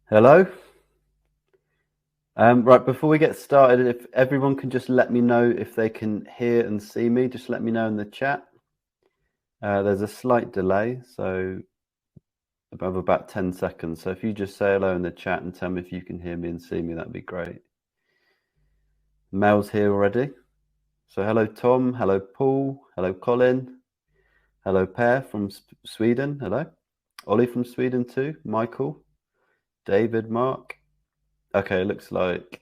Hello. Right, before we get started, if everyone can just let me know if they can hear and see me, just let me know in the chat. There's a slight delay, so of about 10 seconds. So if you just say hello in the chat and tell me if you can hear me and see me, that'd be great. Mel's here already. So hello, Tom. Hello, Paul. Hello, Colin. Hello, Per from Sweden. Hello. Ollie from Sweden too. Michael. David, Mark. Okay, looks like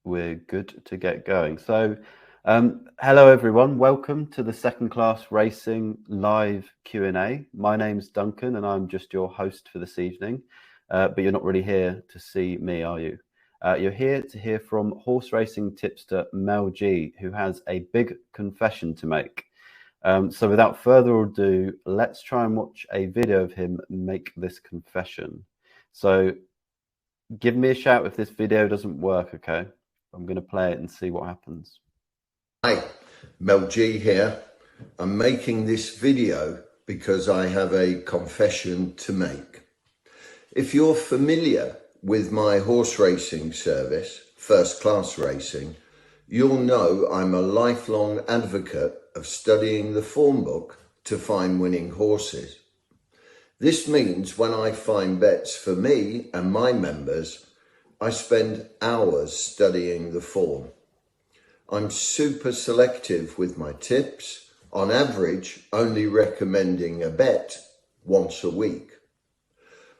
we're good to get going. So hello everyone, welcome to the Second Class Racing live Q&A. My name's Duncan and I'm just your host for this evening, but you're not really here to see me, are you? You're here to hear from horse racing tipster Mel G, who has a big confession to make. So without further ado, let's try and watch a video of him make this confession. So give me a shout if this video doesn't work, okay? I'm going to play it and see what happens. Hi, Mel G here. I'm making this video because I have a confession to make. If you're familiar with my horse racing service, First Class Racing, you'll know I'm a lifelong advocate of studying the form book to find winning horses. This means when I find bets for me and my members, I spend hours studying the form. I'm super selective with my tips, on average only recommending a bet once a week.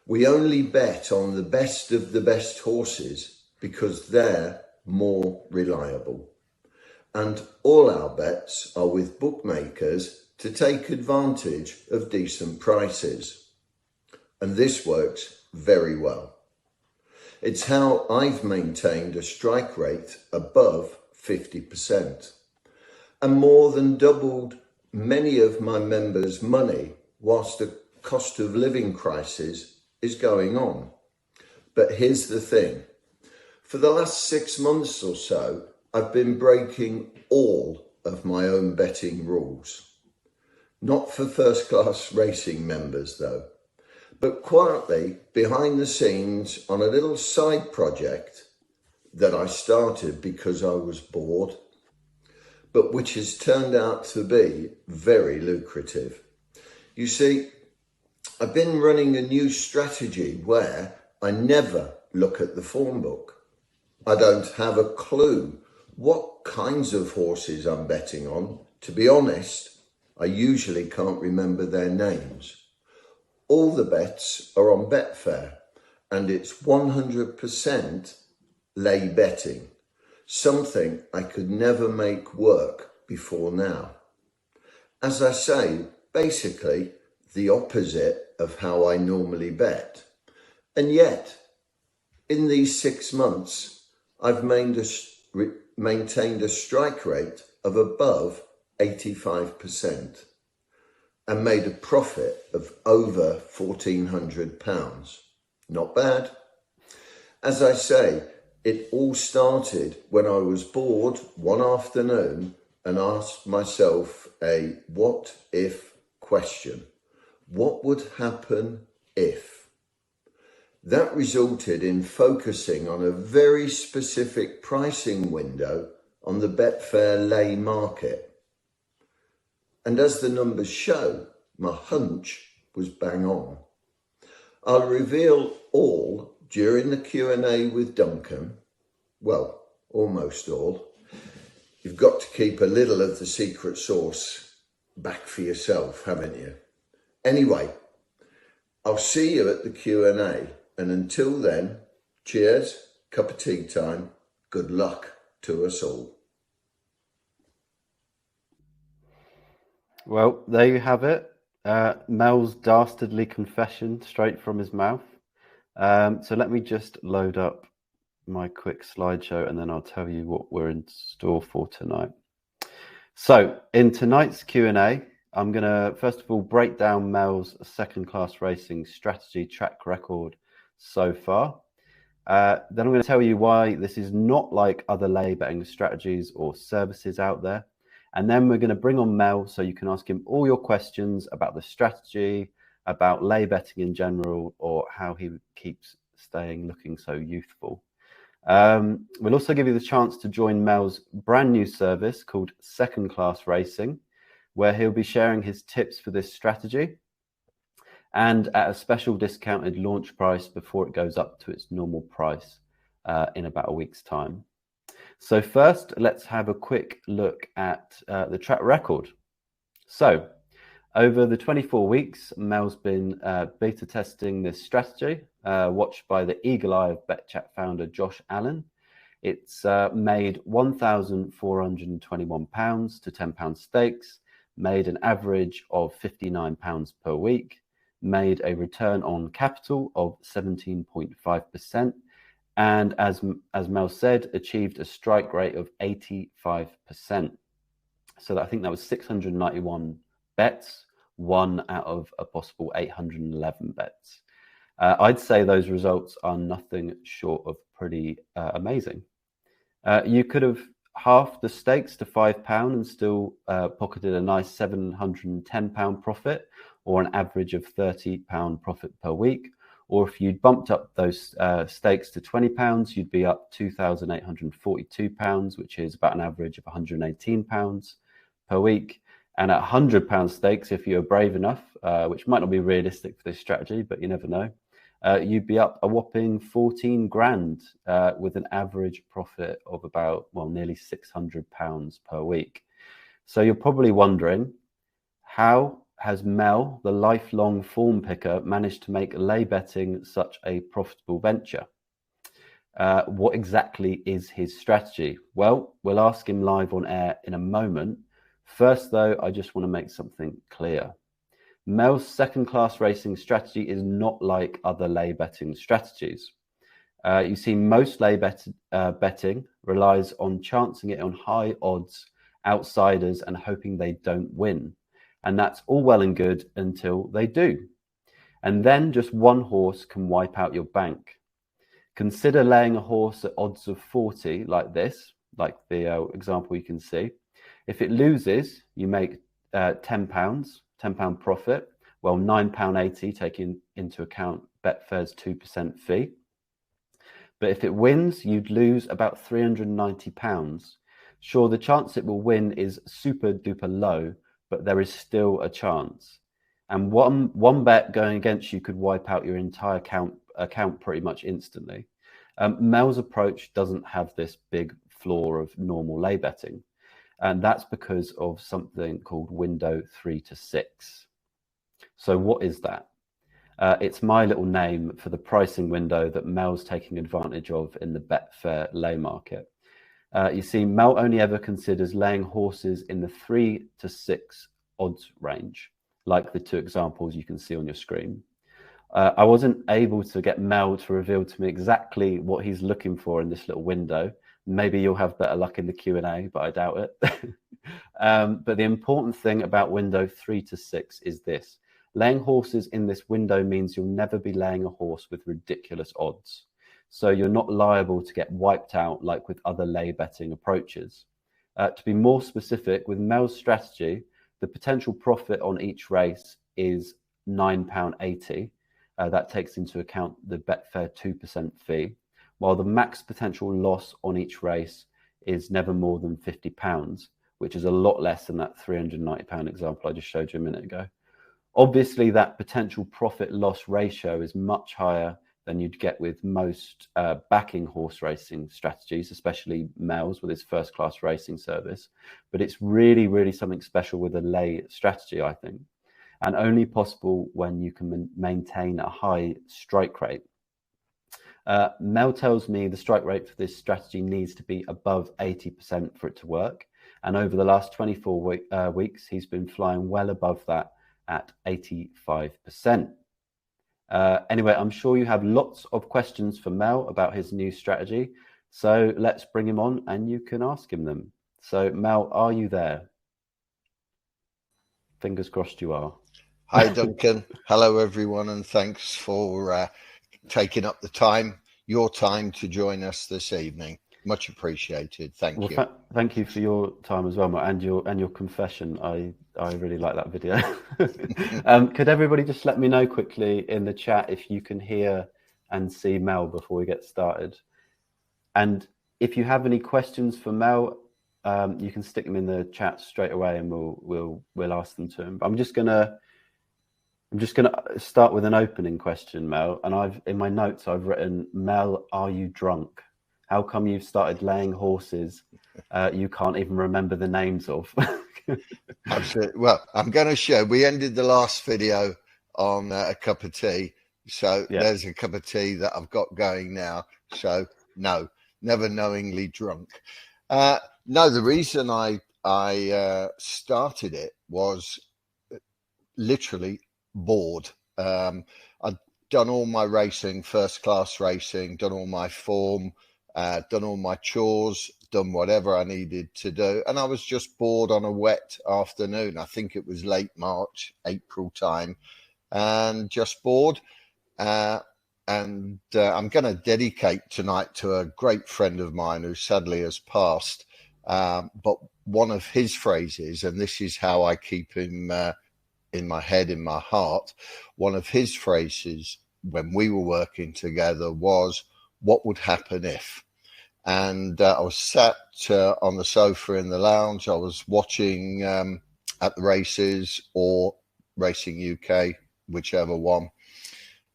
We only bet on the best of the best horses because they're more reliable. And all our bets are with bookmakers to take advantage of decent prices. And this works very well. It's how I've maintained a strike rate above 50% and more than doubled many of my members' money whilst the cost of living crisis is going on. But here's the thing. For the last 6 months or so, I've been breaking all of my own betting rules. Not for First Class Racing members though, but quietly behind the scenes on a little side project that I started because I was bored, but which has turned out to be very lucrative. You see, I've been running a new strategy where I never look at the form book. I don't have a clue what kinds of horses I'm betting on. To be honest, I usually can't remember their names. All the bets are on Betfair and it's 100% lay betting, something I could never make work before now. As I say, basically the opposite of how I normally bet. And yet, in these 6 months, I've maintained a strike rate of above 85% and made a profit of over £1,400. Not bad. As I say, it all started when I was bored one afternoon and asked myself a what if question. What would happen if? That resulted in focusing on a very specific pricing window on the Betfair lay market. And as the numbers show, my hunch was bang on. I'll reveal all during the Q&A with Duncan. Well, almost all. You've got to keep a little of the secret sauce back for yourself, haven't you? Anyway, I'll see you at the Q&A. And until then, cheers, cup of tea time, good luck to us all. Well, there you have it. Mel's dastardly confession straight from his mouth. So let me just load up my quick slideshow and then I'll tell you what we're in store for tonight. So in tonight's Q&A, I'm going to first of all break down Mel's Second Class Racing strategy track record so far. Then I'm going to tell you why this is not like other lay betting strategies or services out there. And then we're going to bring on Mel so you can ask him all your questions about the strategy, about lay betting in general, or how he keeps looking so youthful. We'll also give you the chance to join Mel's brand new service called Second Class Racing, where he'll be sharing his tips for this strategy and at a special discounted launch price before it goes up to its normal price in about a week's time. So first, let's have a quick look at the track record. So over the 24 weeks, Mel's been beta testing this strategy, watched by the eagle eye of BetChat founder Josh Allen. It's made £1,421 to £10 stakes, made an average of £59 per week, made a return on capital of 17.5%, and as Mel said, achieved a strike rate of 85%. So I think that was 691 bets, one out of a possible 811 bets. I'd say those results are nothing short of pretty amazing. You could have halved the stakes to £5 and still pocketed a nice £710 profit, or an average of £30 profit per week. Or if you'd bumped up those stakes to £20, you'd be up £2,842, which is about an average of £118 per week. And at £100 stakes, if you're brave enough, which might not be realistic for this strategy, but you never know, you'd be up a whopping 14 grand with an average profit of about, well, nearly £600 per week. So you're probably wondering, how has Mel, the lifelong form picker, managed to make lay betting such a profitable venture? What exactly is his strategy? Well, we'll ask him live on air in a moment. First, though, I just want to make something clear. Mel's second class racing strategy is not like other lay betting strategies. You see, most lay betting relies on chancing it on high odds outsiders and hoping they don't win. And that's all well and good until they do. And then just one horse can wipe out your bank. Consider laying a horse at odds of 40 like this, like the example you can see. If it loses, you make £10 profit, well, £9.80 taking into account Betfair's 2% fee. But if it wins, you'd lose about £390. Sure, the chance it will win is super duper low, but there is still a chance. And one bet going against you could wipe out your entire account pretty much instantly. Mel's approach doesn't have this big flaw of normal lay betting. And that's because of something called window 3 to 6. So what is that? It's my little name for the pricing window that Mel's taking advantage of in the Betfair lay market. You see, Mel only ever considers laying horses in the 3 to 6 odds range, like the two examples you can see on your screen. I wasn't able to get Mel to reveal to me exactly what he's looking for in this little window. Maybe you'll have better luck in the Q&A, but I doubt it. But the important thing about window 3 to 6 is this. Laying horses in this window means you'll never be laying a horse with ridiculous odds. So you're not liable to get wiped out like with other lay betting approaches. To be more specific, with Mel's strategy, the potential profit on each race is £9.80. That takes into account the Betfair 2% fee, while the max potential loss on each race is never more than £50, which is a lot less than that £390 example I just showed you a minute ago. Obviously, that potential profit loss ratio is much higher than you'd get with most backing horse racing strategies, especially Mel's with his first class racing service. But it's really, really something special with a lay strategy, I think, and only possible when you can maintain a high strike rate. Mel tells me the strike rate for this strategy needs to be above 80% for it to work. And over the last 24 weeks, he's been flying well above that at 85%. Anyway, I'm sure you have lots of questions for Mel about his new strategy. So let's bring him on and you can ask him them. So Mel, are you there? Fingers crossed you are. Hi, Duncan. Hello, everyone. And thanks for taking up the time, your time to join us this evening. Much appreciated. Thank you. Thank you for your time as well, Mel, and your confession. I really like that video. Could everybody just let me know quickly in the chat if you can hear and see Mel before we get started. And if you have any questions for Mel, you can stick them in the chat straight away, and we'll ask them to him. But I'm just gonna start with an opening question, Mel. And in my notes I've written, Mel, are you drunk? How come you've started laying horses you can't even remember the names of? Absolutely. Well, I'm going to show. We ended the last video on a cup of tea, so there's a cup of tea that I've got going now. So no, never knowingly drunk. No, the reason I started it was literally bored. I'd done all my racing, first class racing, done all my form, done all my chores, done whatever I needed to do. And I was just bored on a wet afternoon. I think it was late March, April time, and just bored. And I'm going to dedicate tonight to a great friend of mine who sadly has passed. But one of his phrases, and this is how I keep him in my head, in my heart, one of his phrases when we were working together was, what would happen if? And I was sat on the sofa in the lounge. I was watching at the races or Racing UK, whichever one.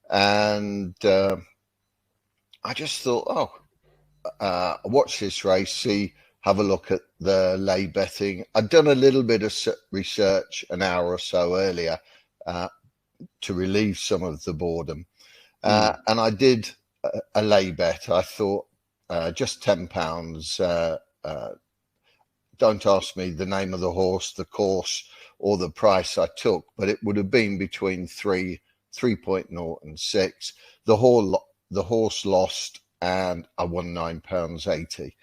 And I just thought, watch this race, have a look at the lay betting. I'd done a little bit of research an hour or so earlier to relieve some of the boredom. And I did a lay bet. I thought, just £10. Don't ask me the name of the horse, the course, or the price I took, but it would have been between 3.0 and 6. The horse lost, and I won £9.80.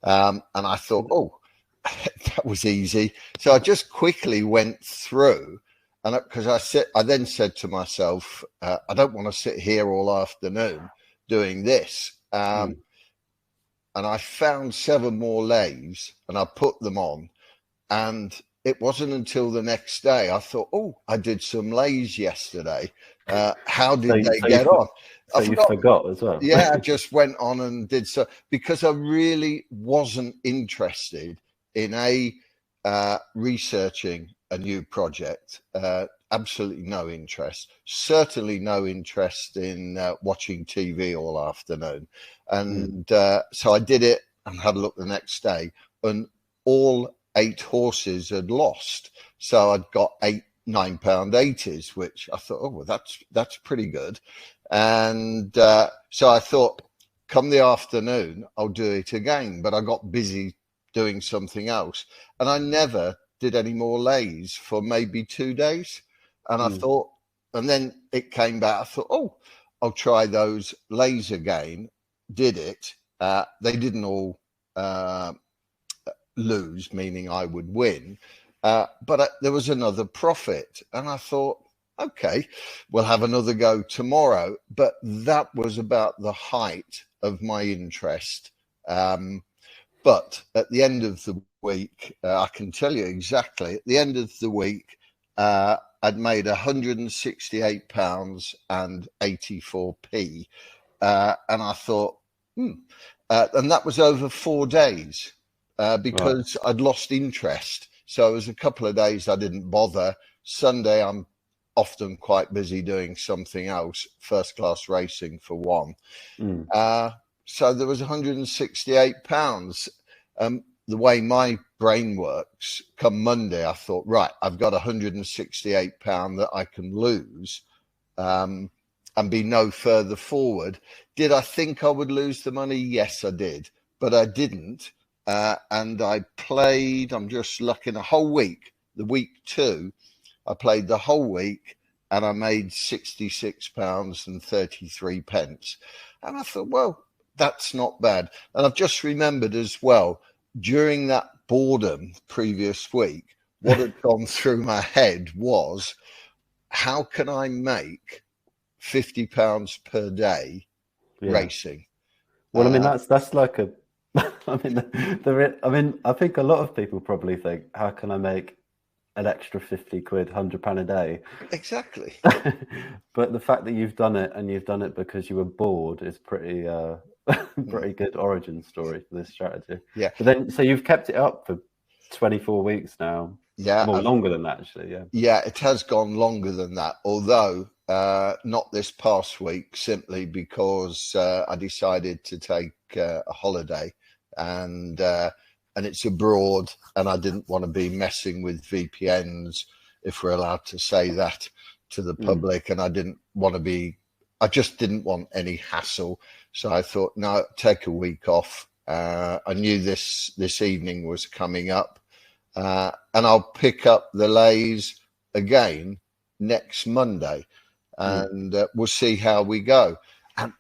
And I thought, that was easy. So I just quickly went through, and because I then said to myself, I don't want to sit here all afternoon doing this. And I found 7 more lays, and I put them on. And it wasn't until the next day I thought, I did some lays yesterday. How did they get on? So you forgot as well. Yeah, I just went on and did so because I really wasn't interested in researching a new project. Absolutely no interest. Certainly no interest in watching TV all afternoon. And so I did it and had a look the next day, and all 8 horses had lost. So I'd got 8 £9.80s, which I thought, that's pretty good. And so I thought, come the afternoon, I'll do it again. But I got busy doing something else, and I never did any more lays for maybe 2 days. And I thought, and then it came back. I thought, I'll try those lays again. Did it. They didn't all lose, meaning I would win. But there was another profit. And I thought, okay, we'll have another go tomorrow. But that was about the height of my interest. But at the end of the week, I can tell you exactly, at the end of the week, I'd made £168.84. And I thought, and that was over 4 days because I'd lost interest. So it was a couple of days I didn't bother. Sunday, I'm often quite busy doing something else, first class racing for one. So there was £168. The way my brain works, come Monday, I thought, right, I've got £168 that I can lose and be no further forward. Did I think I would lose the money? Yes, I did, but I didn't. And I played, I'm just looking, a whole week, the week 2, I played the whole week and I made £66.33. And I thought, well, that's not bad. And I've just remembered as well, during that boredom previous week, what had gone through my head was, how can I make £50 per day racing? Well, I mean, that's like a, I mean, I think a lot of people probably think, how can I make an extra 50 quid, £100 a day. Exactly. But the fact that you've done it, and you've done it because you were bored, is pretty pretty good origin story for this strategy. Yeah. But then, so you've kept it up for 24 weeks now. Yeah. Well, longer than that, actually. Yeah. Yeah, it has gone longer than that, although not this past week, simply because I decided to take a holiday, and it's abroad, and I didn't want to be messing with VPNs, if we're allowed to say that to the public, and I just didn't want any hassle. So I thought, no, take a week off. I knew this evening was coming up. And I'll pick up the lays again next Monday, and we'll see how we go. And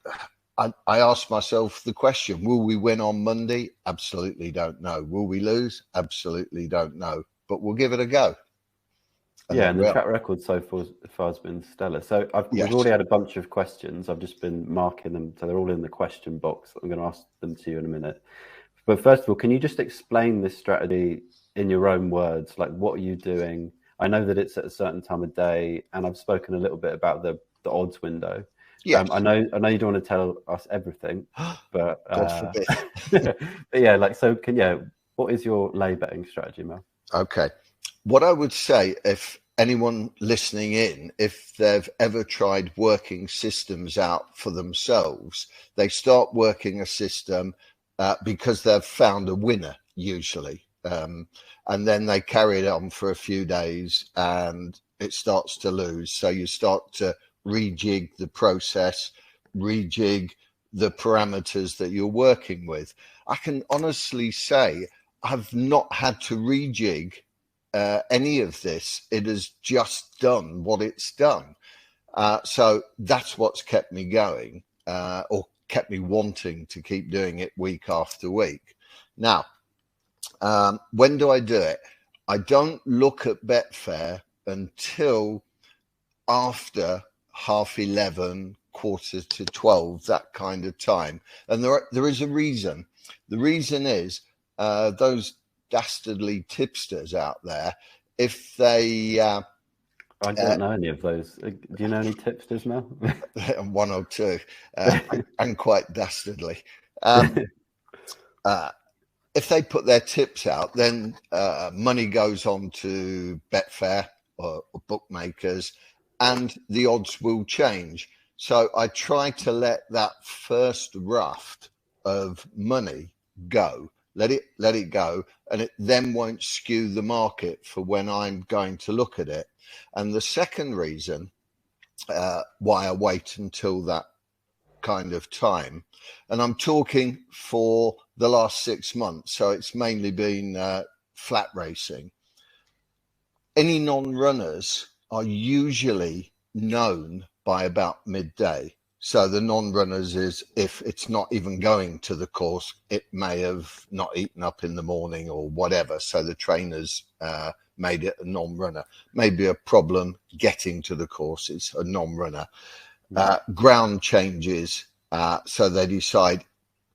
I asked myself the question, will we win on Monday? Absolutely don't know. Will we lose? Absolutely don't know. But we'll give it a go. And the track record so far has been stellar. So we've already had a bunch of questions. I've just been marking them, so they're all in the question box. I'm going to ask them to you in a minute. But first of all, can you just explain this strategy in your own words? Like, what are you doing? I know that it's at a certain time of day, and I've spoken a little bit about the odds window. Yes. I know you don't want to tell us everything, but God forbid. but yeah, like, so what is your lay betting strategy, Mel? Okay. What I would say, if anyone listening in, if they've ever tried working systems out for themselves, they start working a system because they've found a winner, usually. And then they carry it on for a few days and it starts to lose. So you start to rejig the process, rejig the parameters that you're working with. I can honestly say I've not had to rejig any of this. It has just done what it's done. So that's what's kept me going, or kept me wanting to keep doing it week after week. Now, when do I do it? I don't look at Betfair until after 11:30, 11:45, that kind of time. And there is a reason. The reason is those dastardly tipsters out there, if they... I don't know any of those. Do you know any tipsters, Mel? One or two, and quite dastardly. If they put their tips out, then money goes on to Betfair or bookmakers, and the odds will change. So I try to let that first raft of money go, let it go, and it then won't skew the market for when I'm going to look at it. And the second reason why I wait until that kind of time, and I'm talking for the last 6 months, so it's mainly been flat racing. Any non-runners are usually known by about midday. So the non-runners is, if it's not even going to the course, it may have not eaten up in the morning or whatever. So the trainers made it a non-runner. Maybe a problem getting to the course, it's a non-runner. Ground changes, so they decide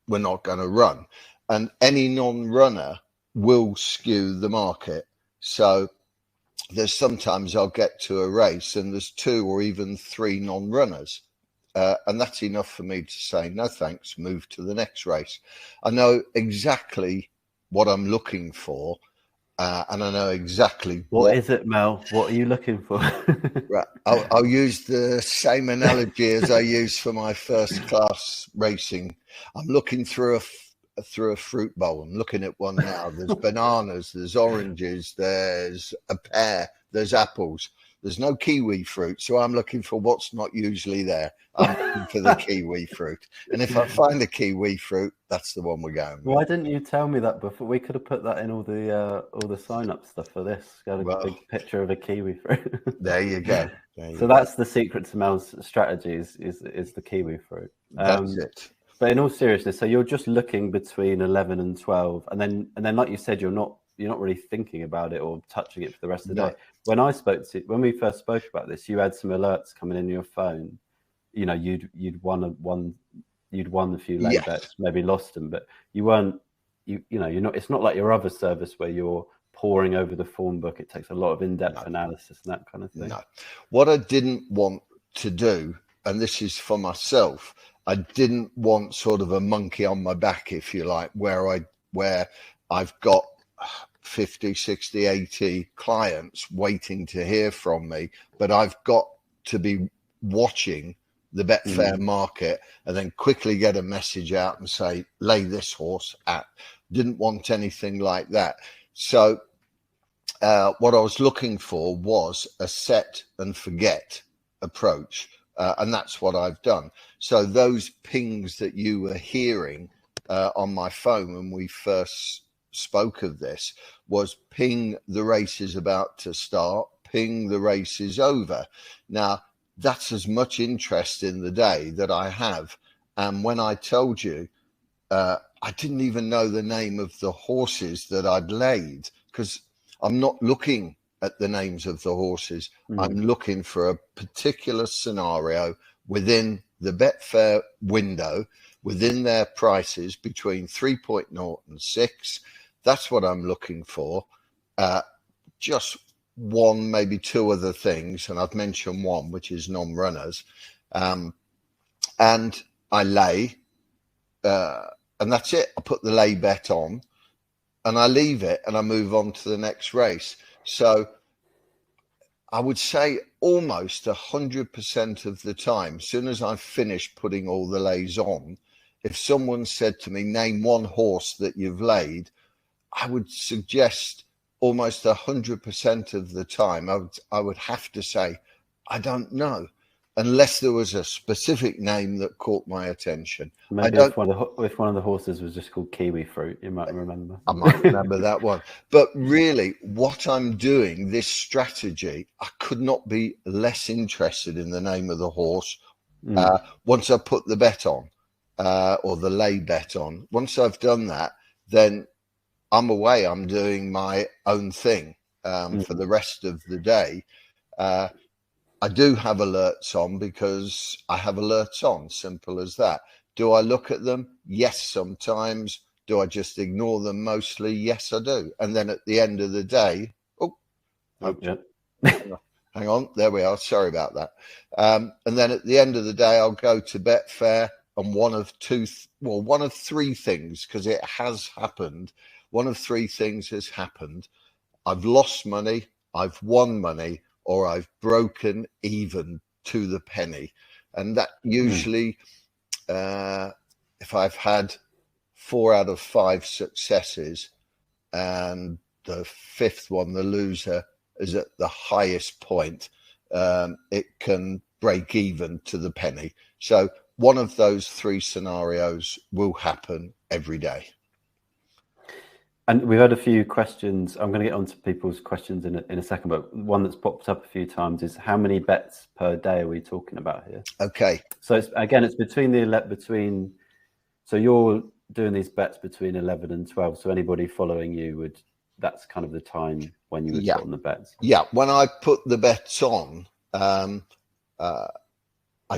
we're not going to run. And any non-runner will skew the market. So there's sometimes I'll get to a race and there's 2 or even 3 non-runners. And that's enough for me to say, no thanks, move to the next race. I know exactly what I'm looking for, and I know exactly what is it, Mel? What are you looking for? Right. I'll use the same analogy as I used for my first class racing. I'm looking through a fruit bowl. I'm looking at one now. There's bananas, there's oranges, there's a pear, there's apples. There's no kiwi fruit, so I'm looking for what's not usually there. I'm looking for the kiwi fruit. And if I find the kiwi fruit, that's the one we're going with. Why didn't you tell me that before? We could have put that in all the sign-up stuff for this. Got a big picture of a kiwi fruit. There you go. That's the secret to Mel's strategies is the kiwi fruit. That's it. But in all seriousness, so you're just looking between 11 and 12, and then like you said, you're not really thinking about it or touching it for the rest of the day. When we first spoke about this, you had some alerts coming in your phone. You know, you'd won a few lay bets, maybe lost them, but you weren't. You're not. It's not like your other service where you're poring over the form book. It takes a lot of in-depth analysis and that kind of thing. No. What I didn't want to do, and this is for myself, I didn't want sort of a monkey on my back, if you like, where I've got 50, 60, 80 clients waiting to hear from me, but I've got to be watching the Betfair market and then quickly get a message out and say, lay this horse at. Didn't want anything like that. So what I was looking for was a set and forget approach. And that's what I've done. So those pings that you were hearing on my phone when we first spoke of this was ping, the race is about to start, ping, the race is over. Now, that's as much interest in the day that I have. And when I told you, I didn't even know the name of the horses that I'd laid, because I'm not looking at the names of the horses. I'm looking for a particular scenario within the Betfair window, within their prices between 3.0 and 6. That's what I'm looking for. Just one, maybe two other things, and I've mentioned one, which is non-runners. And I lay, and that's it. I put the lay bet on, and I leave it, and I move on to the next race. So I would say almost 100% of the time, as soon as I've finished putting all the lays on, if someone said to me, name one horse that you've laid, I would suggest almost 100% of the time, I would have to say, I don't know, unless there was a specific name that caught my attention. Maybe if one of the horses was just called Kiwi Fruit, you might remember. I might remember that one. But really, what I'm doing, this strategy, I could not be less interested in the name of the horse. Once I put the bet on, or the lay bet on, once I've done that, then I'm away. I'm doing my own thing for the rest of the day. I do have alerts on because I have alerts on, simple as that. Do I look at them? Yes, sometimes. Do I just ignore them mostly? Yes, I do. And then at the end of the day, hang on, there we are. Sorry about that. And then at the end of the day, I'll go to Betfair, and one of three things, because it has happened. One of three things has happened. I've lost money, I've won money, or I've broken even to the penny. And that usually, if I've had 4 out of 5 successes and the fifth one, the loser, is at the highest point, it can break even to the penny. So one of those 3 scenarios will happen every day. And we've had a few questions. I'm going to get onto people's questions in a second, but one that's popped up a few times is how many bets per day are we talking about here? Okay. So it's between so you're doing these bets between 11 and 12. So anybody following you that's kind of the time when you would put on the bets. Yeah. When I put the bets on, I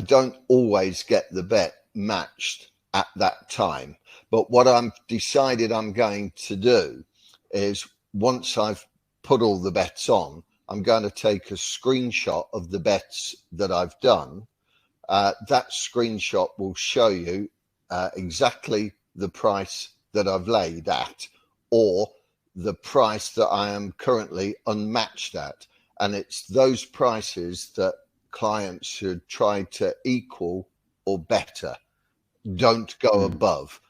don't always get the bet matched at that time. But what I'm decided I'm going to do is, once I've put all the bets on, I'm going to take a screenshot of the bets that I've done. That screenshot will show you exactly the price that I've laid at, or the price that I am currently unmatched at. And it's those prices that clients should try to equal or better. Don't go above.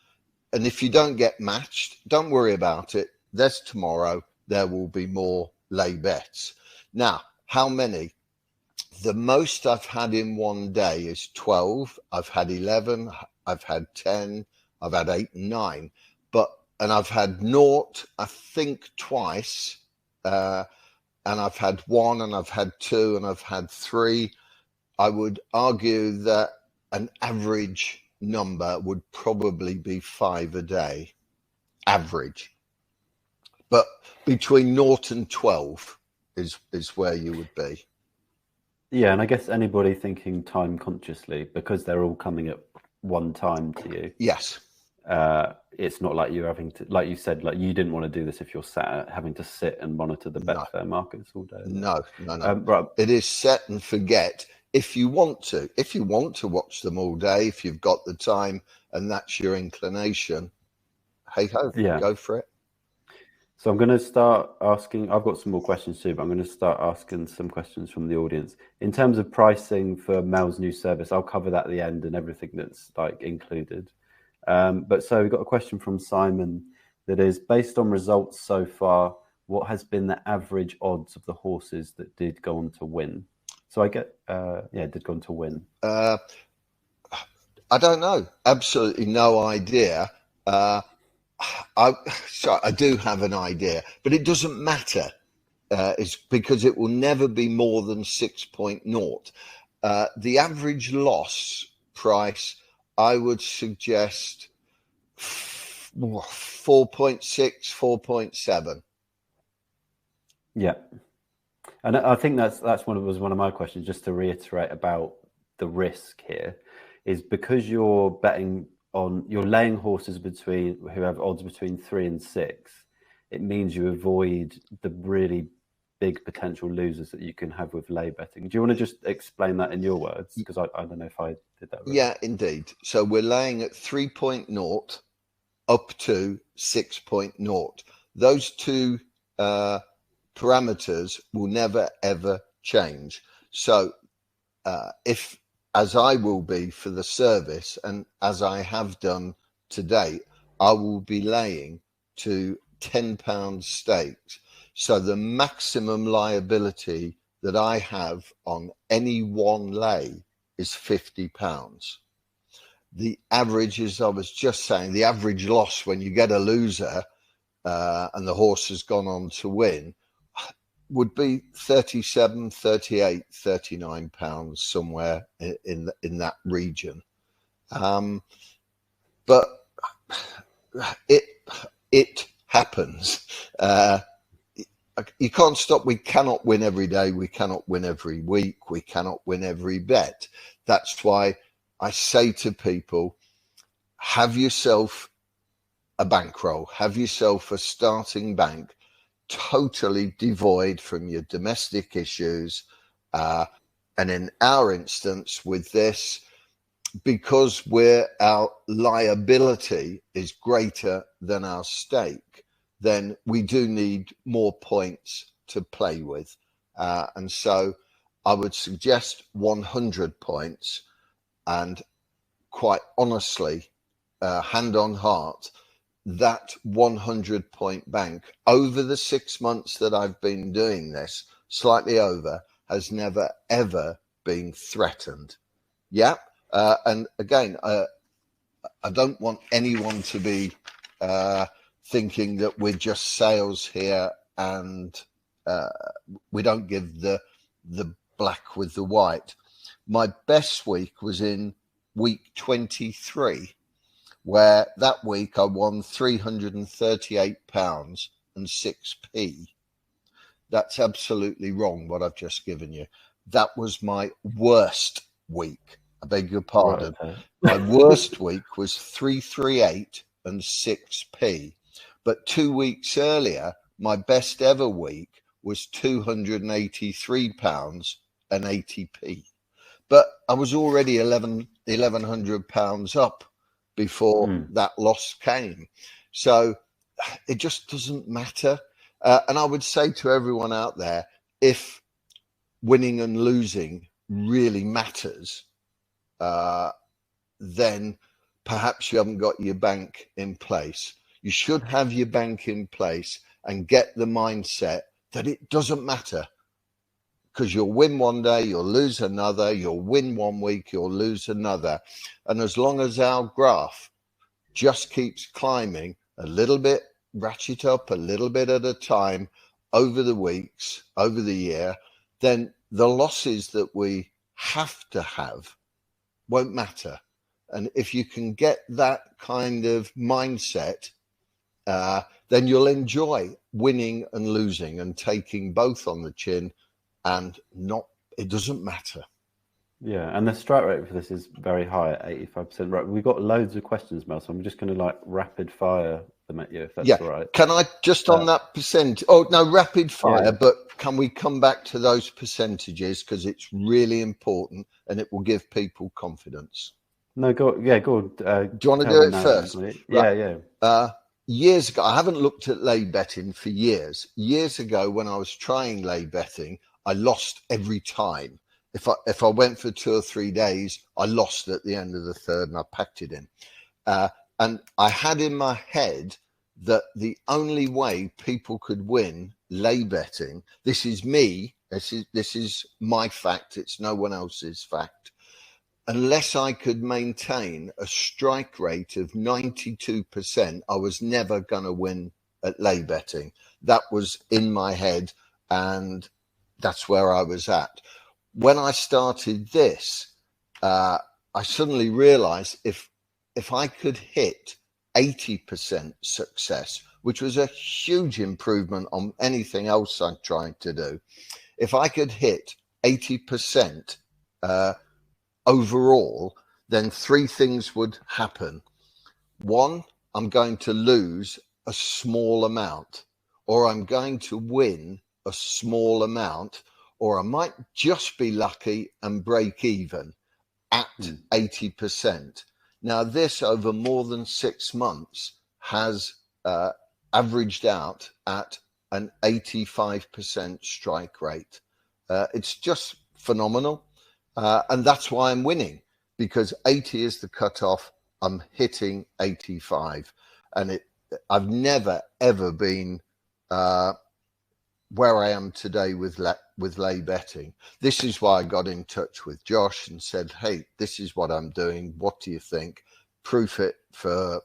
And if you don't get matched, don't worry about it. There's tomorrow. There will be more lay bets. Now, how many? The most I've had in one day is 12. I've had 11. I've had 10. I've had 8 and 9. And I've had naught, I think, twice. And I've had 1, and I've had 2, and I've had 3. I would argue that an average number would probably be 5 a day, average. But between 0 and 12 is where you would be. Yeah, and I guess anybody thinking time consciously, because they're all coming at one time to you. Yes. it's not like you're having to, like you said, like you didn't want to do this if you're having to sit and monitor the Betfair markets all day. No. Right. It is set and forget if you want to. If you want to watch them all day, if you've got the time and that's your inclination, hey ho, go for it. So I'm going to start asking, I've got some more questions too, but I'm going to start asking some questions from the audience. In terms of pricing for Mel's new service, I'll cover that at the end and everything that's like included. But so we've got a question from Simon that is, based on results so far, what has been the average odds of the horses that did go on to win? So I get, did go on to win. I don't know. Absolutely no idea. I do have an idea, but it doesn't matter. It's because it will never be more than 6.0. The average loss price, I would suggest 4.6, 4.7. Yeah. And I think that's one of my questions, just to reiterate about the risk here, is because you're betting on, you're laying horses who have odds between 3 and 6, it means you avoid the really big potential losers that you can have with lay betting. Do you want to just explain that in your words? Because I don't know if I did that right. Yeah, indeed. So we're laying at 3.0 up to 6.0. Those two parameters will never ever change. So if, as I will be for the service and as I have done to date, I will be laying to £10 stakes. So the maximum liability that I have on any one lay is £50. The average, as I was just saying, the average loss when you get a loser and the horse has gone on to win would be 37, 38, 39 pounds, somewhere in that region. But it happens. You can't stop. We cannot win every day. We cannot win every week. We cannot win every bet. That's why I say to people, have yourself a bankroll, have yourself a starting bank, totally devoid from your domestic issues. And in our instance with this, because our liability is greater than our stake, then we do need more points to play with. And so I would suggest 100 points. And quite honestly, hand on heart, that 100 point bank over the 6 months that I've been doing this, slightly over, has never ever been threatened. Yeah. And again, I don't want anyone to be thinking that we're just sales here and we don't give the black with the white. My best week was in week 23, where that week I won £338 and 6p. That's absolutely wrong, what I've just given you. That was my worst week. I beg your pardon. Right, okay. My worst week was 338 and 6p. But 2 weeks earlier, my best ever week was £283 and 80p. But I was already £1,100 up before that loss came. So it just doesn't matter. And I would say to everyone out there, if winning and losing really matters, then perhaps you haven't got your bank in place. You should have your bank in place and get the mindset that it doesn't matter, because you'll win one day, you'll lose another, you'll win one week, you'll lose another. And as long as our graph just keeps climbing a little bit, ratchet up a little bit at a time over the weeks, over the year, then the losses that we have to have won't matter. And if you can get that kind of mindset, then you'll enjoy winning and losing and taking both on the chin, and it doesn't matter. Yeah, and the strike rate for this is very high at 85%. Right, we've got loads of questions, Mel, so I'm just going to like rapid fire them at you, if Yeah. that's all right. Can I just on that percent? Oh, no, rapid fire, Yeah. but can we come back to those percentages? Because it's really important and it will give people confidence. No, go. Yeah, go on. Do you want to Tell do me it now then. first? Right. Yeah, yeah. Years ago, I haven't looked at lay betting for years. Years ago, when I was trying lay betting, I lost every time. If I went for 2 or 3 days, I lost at the end of the third, and I packed it in. And I had in my head that the only way people could win lay betting. This is me. This is my fact. It's no one else's fact. Unless I could maintain a strike rate of 92%, I was never going to win at lay betting. That was in my head, and that's where I was at. When I started this, I suddenly realized if I could hit 80% success, which was a huge improvement on anything else I tried to do, if I could hit 80% overall, then 3 things would happen. One, I'm going to lose a small amount, or I'm going to win a small amount, or I might just be lucky and break even at 80%. Now, this over more than 6 months has averaged out at an 85% strike rate. It's just phenomenal. And that's why I'm winning, because 80 is the cutoff. I'm hitting 85, and I've never ever been where I am today with lay betting. This is why I got in touch with Josh and said, "Hey, this is what I'm doing. What do you think?" Proof it for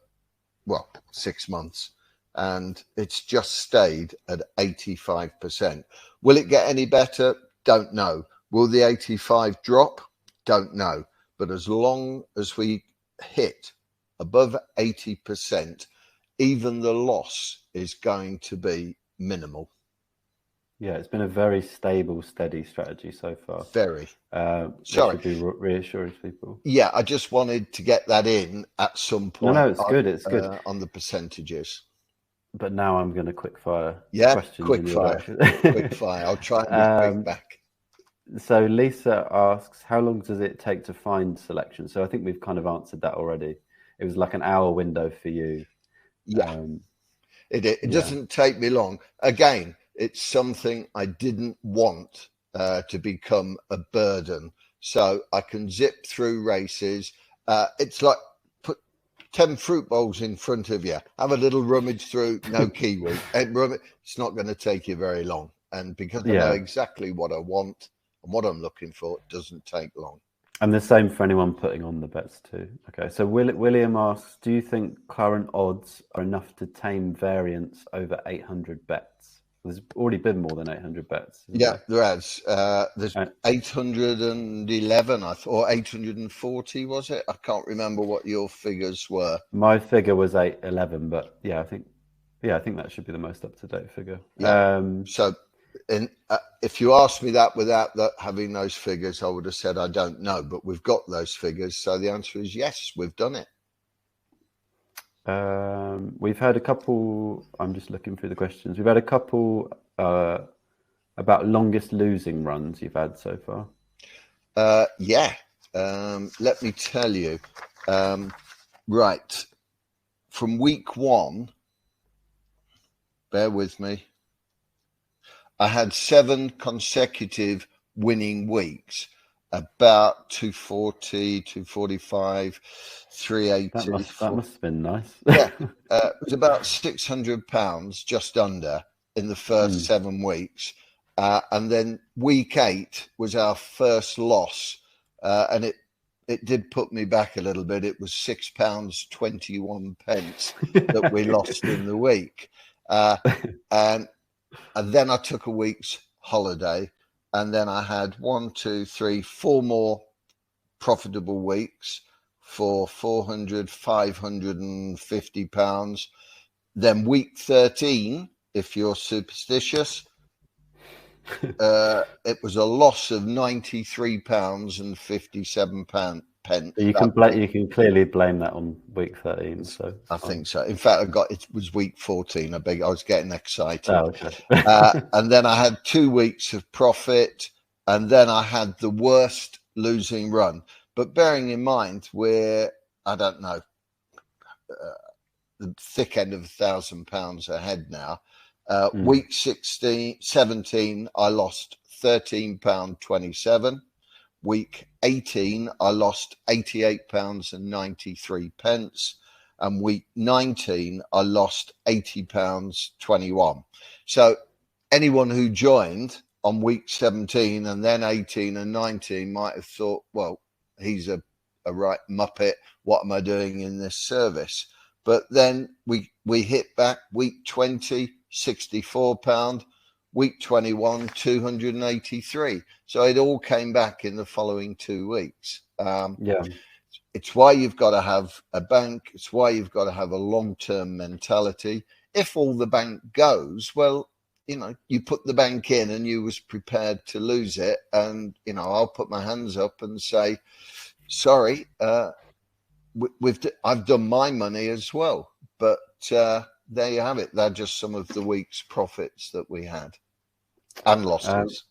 6 months, and it's just stayed at 85%. Will it get any better? Don't know. Will the 85 drop? Don't know. But as long as we hit above 80%, even the loss is going to be minimal. Yeah, it's been a very stable, steady strategy so far. Very. That Sorry. should be reassuring to people. Yeah, I just wanted to get that in at some point. No, it's good. It's good. On the percentages. But now I'm going to quick fire questions quick in your fire. direction. Quick fire. I'll try and be quick back. So Lisa asks, how long does it take to find selection? So I think we've kind of answered that already. It was like an hour window for you. Yeah. It doesn't take me long. Again, it's something I didn't want to become a burden. So I can zip through races. It's like put 10 fruit bowls in front of you. Have a little rummage through, no kiwi. It's not going to take you very long. And because I know exactly what I want and what I'm looking for, it doesn't take long. And the same for anyone putting on the bets too. Okay, so William asks, do you think current odds are enough to tame variance over 800 bets? There's already been more than 800 bets. Yeah, there has. There's 811, I thought, or 840, was it? I can't remember what your figures were. My figure was 811, but I think that should be the most up-to-date figure. Yeah. If you asked me that without having those figures, I would have said I don't know. But we've got those figures, so the answer is yes, we've done it. We've had a couple. I'm just looking through the questions. We've had a couple about longest losing runs you've had so far. Let me tell you. Right, from week 1. Bear with me. I had 7 consecutive winning weeks, about 240, 245, 380. That must have been nice. It was about £600, just under, in the first 7 weeks. And then week 8 was our first loss. And it did put me back a little bit. It was £6.21 that we lost in the week. And then I took a week's holiday, and then I had 1, 2, 3, 4 more profitable weeks for £400, £550. Then week 13, if you're superstitious, It was a loss of £93 and 57 pence. You can clearly blame that on week 13. So I think so. In fact, it was week 14. I was getting excited. Oh, okay. And then I had 2 weeks of profit, and then I had the worst losing run. But bearing in mind, I don't know, the thick end of £1,000 ahead now. Week 17, I lost £13.27. Week 18, I lost £88.93. And week 19, I lost £80.21. So anyone who joined on week 17 and then 18 and 19 might have thought, well, he's a right muppet. What am I doing in this service? But then we hit back week 20, £64. Week 21, 283. So it all came back in the following 2 weeks. It's why you've got to have a bank. It's why you've got to have a long-term mentality. If all the bank goes, well, you put the bank in and you was prepared to lose it. And, I'll put my hands up and say, sorry, I've done my money as well. But there you have it. They're just some of the week's profits that we had. And losses.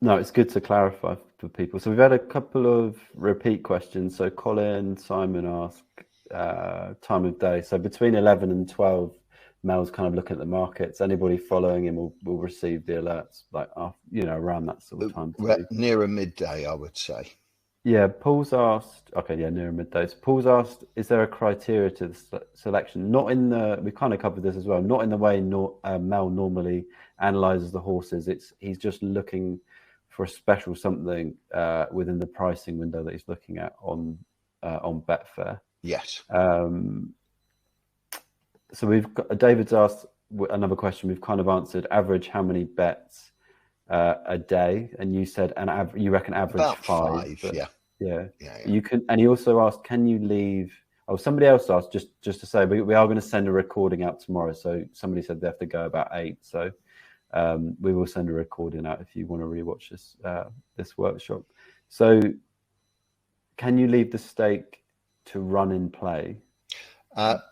No, it's good to clarify for people. So we've had a couple of repeat questions. So Colin, Simon asked time of day. So between 11 and 12, Mel's kind of looking at the markets. Anybody following him will receive the alerts around that sort of time. Nearer midday, I would say. Yeah, Paul's asked. Okay, yeah, near midday. So Paul's asked, is there a criteria to the selection? Not in the. We kind of covered this as well. Not in the way Mel normally analyzes the horses. He's just looking for a special something within the pricing window that he's looking at on Betfair. Yes. So we've got David's asked another question. We've kind of answered average how many bets a day, and you said you reckon average about five. Yeah. You can, and he also asked, can you leave? Oh, somebody else asked just to say we are going to send a recording out tomorrow. So somebody said they have to go about 8. So we will send a recording out if you want to rewatch this workshop. So can you leave the stake to run in play?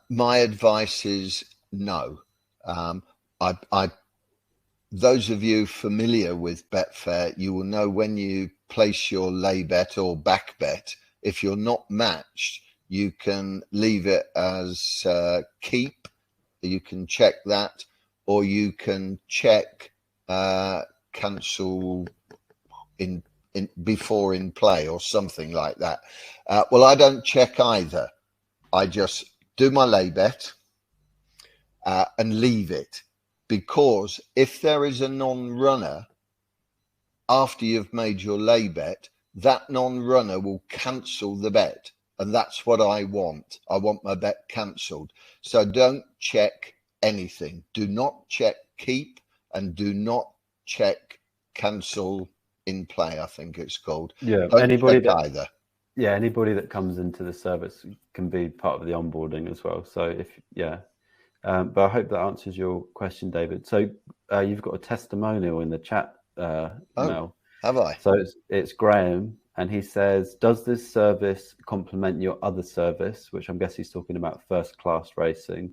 My advice is no. Those of you familiar with Betfair, you will know when you place your lay bet or back bet, if you're not matched, you can leave it as keep. You can check that, or you can check cancel in before in play or something like that. Well, I don't check either. I just do my lay bet and leave it, because if there is a non-runner after you've made your lay bet, that non-runner will cancel the bet, and that's what I want. I want my bet cancelled. So don't check anything. Do not check keep, and do not check cancel in play, I think it's called. Yeah, don't anybody check either. Yeah, anybody that comes into the service can be part of the onboarding as well. So but I hope that answers your question, David. So you've got a testimonial in the chat, Mel. Have I? So it's Graham, and he says, does this service complement your other service, which I'm guessing he's talking about first class racing,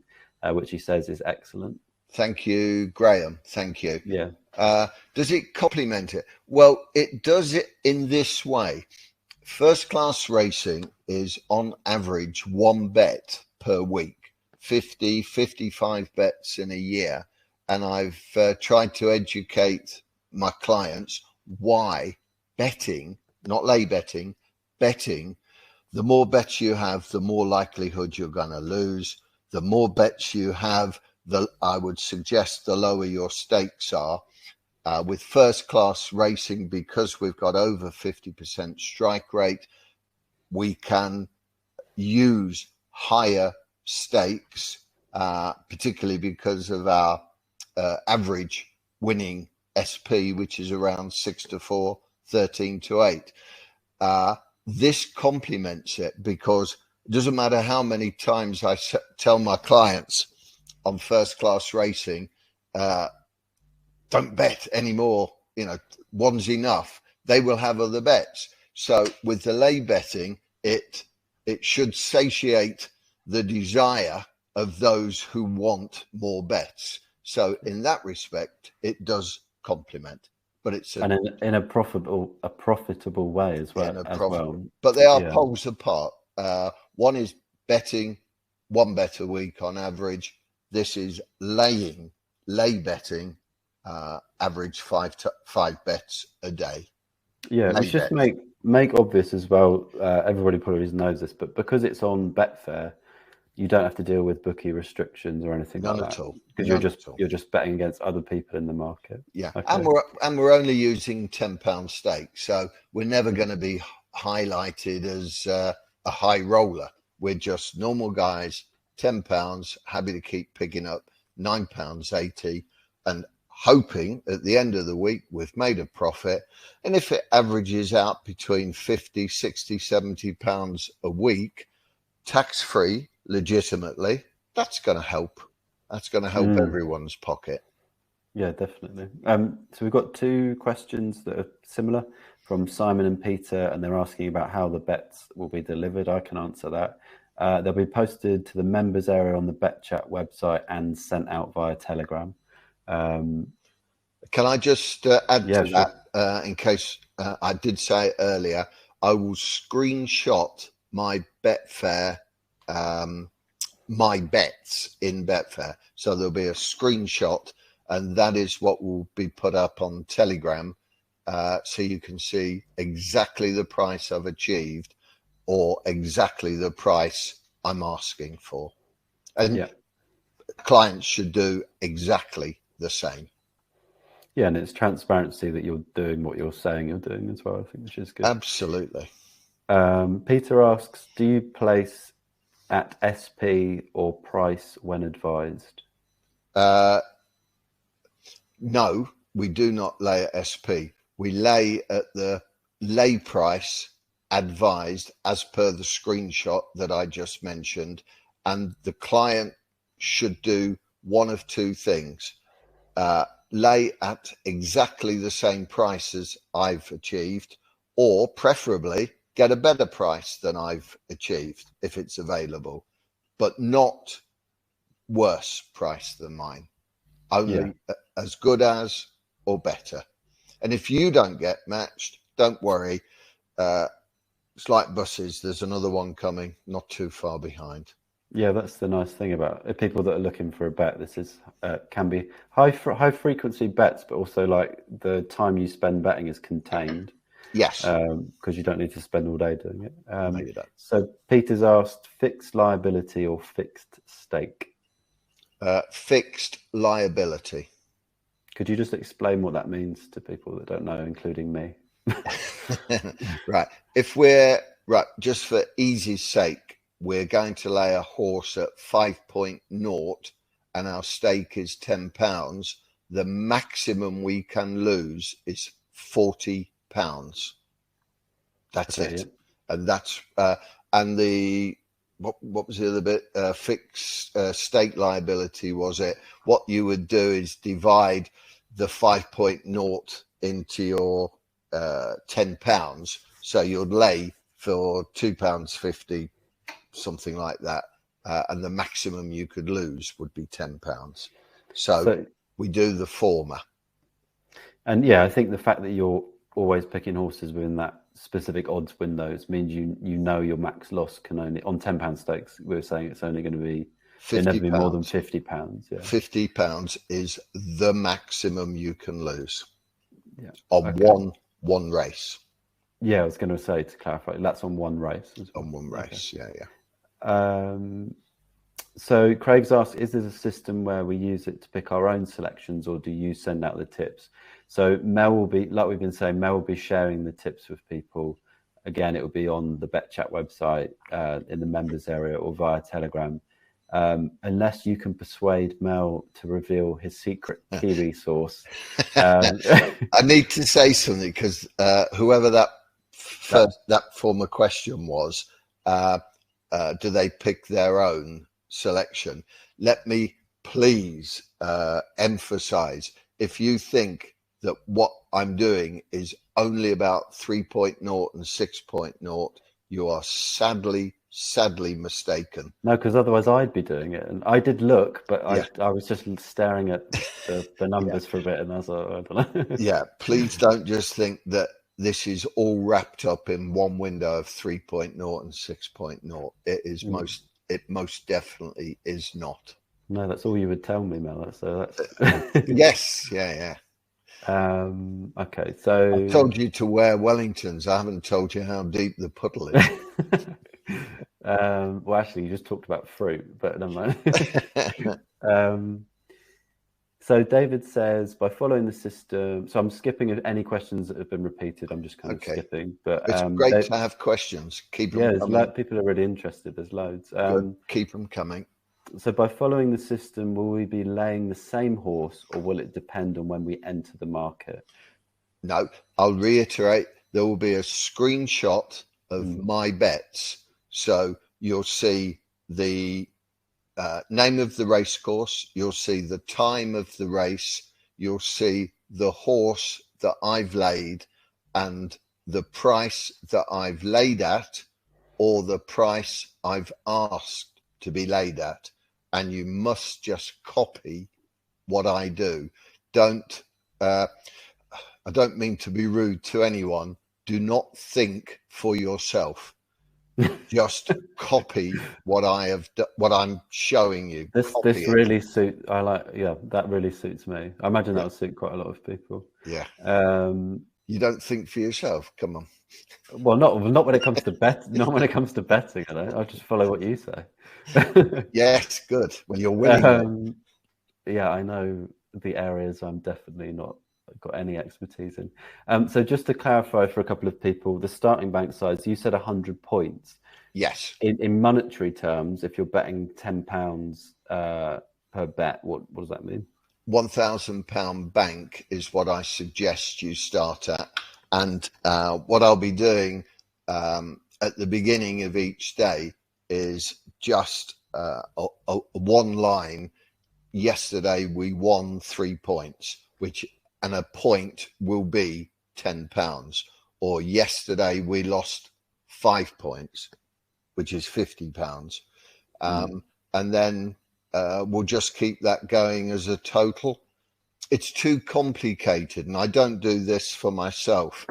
which he says is excellent. Thank you, Graham. Thank you. Yeah. Does it complement it? Well, it does it in this way. First class racing is on average 1 bet per week, 50, 55 bets in a year. And I've tried to educate my clients why betting, not lay betting, betting, the more bets you have, the more likelihood you're going to lose. The more bets you have, I would suggest the lower your stakes are. With first class racing, because we've got over 50% strike rate, we can use higher stakes, particularly because of our average winning SP, which is around 6-4, 13-8. This complements it, because it doesn't matter how many times I tell my clients on first class racing, don't bet anymore, one's enough, they will have other bets. So with the lay betting, it should satiate the desire of those who want more bets. So in that respect, it does complement, but it's in a profitable way as well. But they are poles apart. One is betting one bet a week on average. This is lay betting, average five bets a day. Yeah, let's just make obvious as well. Everybody probably knows this, but because it's on Betfair, you don't have to deal with bookie restrictions or anything like that. None at all. Because you're just betting against other people in the market. Yeah, okay. and we're only using £10 stakes, so we're never going to be highlighted as a high roller. We're just normal guys. £10, happy to keep picking up £9.80, and hoping at the end of the week we've made a profit. And if it averages out between 50, 60, 70 pounds a week, tax-free, legitimately, that's going to help. That's going to help everyone's pocket. Yeah, definitely. So we've got two questions that are similar from Simon and Peter, and they're asking about how the bets will be delivered. I can answer that. They'll be posted to the members area on the BetChat website and sent out via Telegram. Can I just add to that, in case I did say it earlier? I will screenshot my Betfair, my bets in Betfair. So there'll be a screenshot, and that is what will be put up on Telegram, so you can see exactly the price I've achieved or exactly the price I'm asking for. And clients should do exactly the same. Yeah, and it's transparency that you're doing what you're saying you're doing as well, I think, which is good. Absolutely. Peter asks, do you place at SP or price when advised? No, we do not lay at SP. We lay at the lay price advised as per the screenshot that I just mentioned. And the client should do one of two things. Lay at exactly the same price as I've achieved, or preferably get a better price than I've achieved if it's available, but not worse price than mine. Only as good as or better. And if you don't get matched, don't worry. It's like buses. There's another one coming, not too far behind. Yeah, that's the nice thing about it. People that are looking for a bet. This is can be high frequency bets, but also like the time you spend betting is contained. Yes, because you don't need to spend all day doing it. So Peter's asked, fixed liability or fixed stake? Fixed liability. Could you just explain what that means to people that don't know, including me? Right. Just for easy's sake, we're going to lay a horse at 5.0 and our stake is £10. The maximum we can lose is £40. That's it. Yeah. And that's and the what was the other bit? Fixed stake liability, was it? What you would do is divide the 5.0 into your £10. So you'd lay for £2.50, something like that, and the maximum you could lose would be £10. So we do the former. And yeah, I think the fact that you're always picking horses within that specific odds windows means you know your max loss can only, on £10 stakes, we were saying it's only going to be £50. More than £50. Yeah. £50 is the maximum you can lose on one race. Yeah, I was going to say, to clarify, that's on one race as well. On one race, yeah. So Craig's asked, is this a system where we use it to pick our own selections, or do you send out the tips? So Mel will be, like we've been saying, Mel will be sharing the tips with people. Again, it will be on the BetChat website, in the members area, or via Telegram. Unless you can persuade Mel to reveal his secret Kiwi source. I need to say something, because whoever that former question was, do they pick their own selection? Let me please emphasize, if you think that what I'm doing is only about 3.0 and 6.0, you are sadly mistaken. No, because otherwise I'd be doing it. And I did look, but Yeah. I was just staring at the numbers for a bit, and I was like, I don't know. Yeah, please don't just think that this is all wrapped up in one window of 3.0 and 6.0. It is it most definitely is not. No, that's all you would tell me, Mel. So that's Yes, yeah. okay. So I told you to wear Wellingtons. I haven't told you how deep the puddle is. well, actually, you just talked about fruit, but never mind. So David says, by following the system, so I'm skipping any questions that have been repeated. I'm just kind of skipping. But it's great to have questions. Keep them coming. People are really interested. There's loads. Good. Keep them coming. So by following the system, will we be laying the same horse, or will it depend on when we enter the market? No, I'll reiterate. There will be a screenshot of my bets. So you'll see the name of the race course, you'll see the time of the race, you'll see the horse that I've laid and the price that I've laid at, or the price I've asked to be laid at. And you must just copy what I do. I don't mean to be rude to anyone. Do not think for yourself. Just copy what I have, what I'm showing you. This really suits. That really suits me. I imagine that would suit quite a lot of people. Yeah. You don't think for yourself. Come on. Well, not when it comes to not when it comes to betting. I'll just follow what you say. Yes, good. When you're winning. Yeah, I know the areas I'm definitely not got any expertise in. So just to clarify for a couple of people, the starting bank size, you said 100 points. Yes. In monetary terms, if you're betting £10 per bet, what does that mean? £1,000 bank is what I suggest you start at. And what I'll be doing at the beginning of each day is just one line. Yesterday we won 3 points, and a point will be £10. Or yesterday we lost 5 points, which is £50. And then we'll just keep that going as a total. It's too complicated, and I don't do this for myself.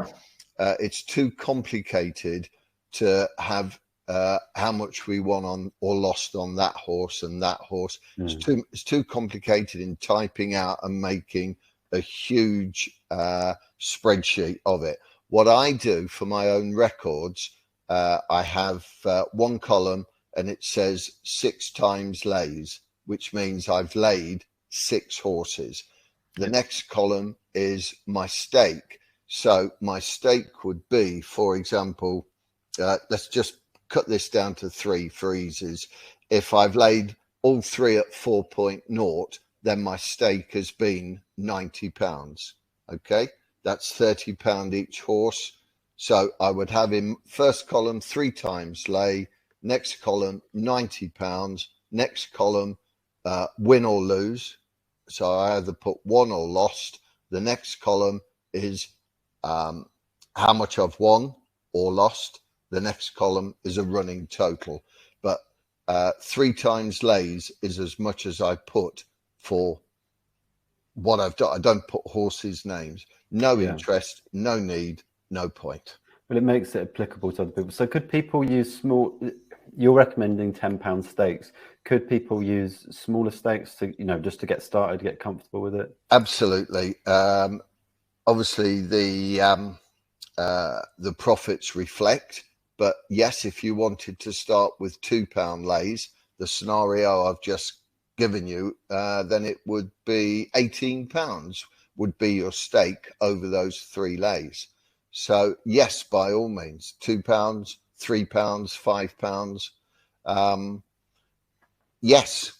It's too complicated to have how much we won on or lost on that horse and that horse. It's too complicated in typing out and making a huge spreadsheet of it. What I do for my own records, I have one column and it says 6 times lays, which means I've laid 6 horses. The next column is my stake. So my stake would be, for example, let's just cut this down to 3 for eases. If I've laid all 3 at 4.0, then my stake has been £90. Okay, that's £30 each horse. So I would have in first column 3 times lay, next column £90, next column win or lose. So I either put won or lost. The next column is how much I've won or lost. The next column is a running total. But 3 times lays is as much as I put for what I've done. I don't put horses' names. No interest, no need, no point. Well, it makes it applicable to other people. So could people use small... You're recommending £10 stakes. Could people use smaller stakes to, just to get started, get comfortable with it? Absolutely. Obviously, the profits reflect. But yes, if you wanted to start with £2 lays, the scenario I've just given you, then it would be £18 would be your stake over those 3 lays. So yes, by all means, £2, £3, £5. Yes.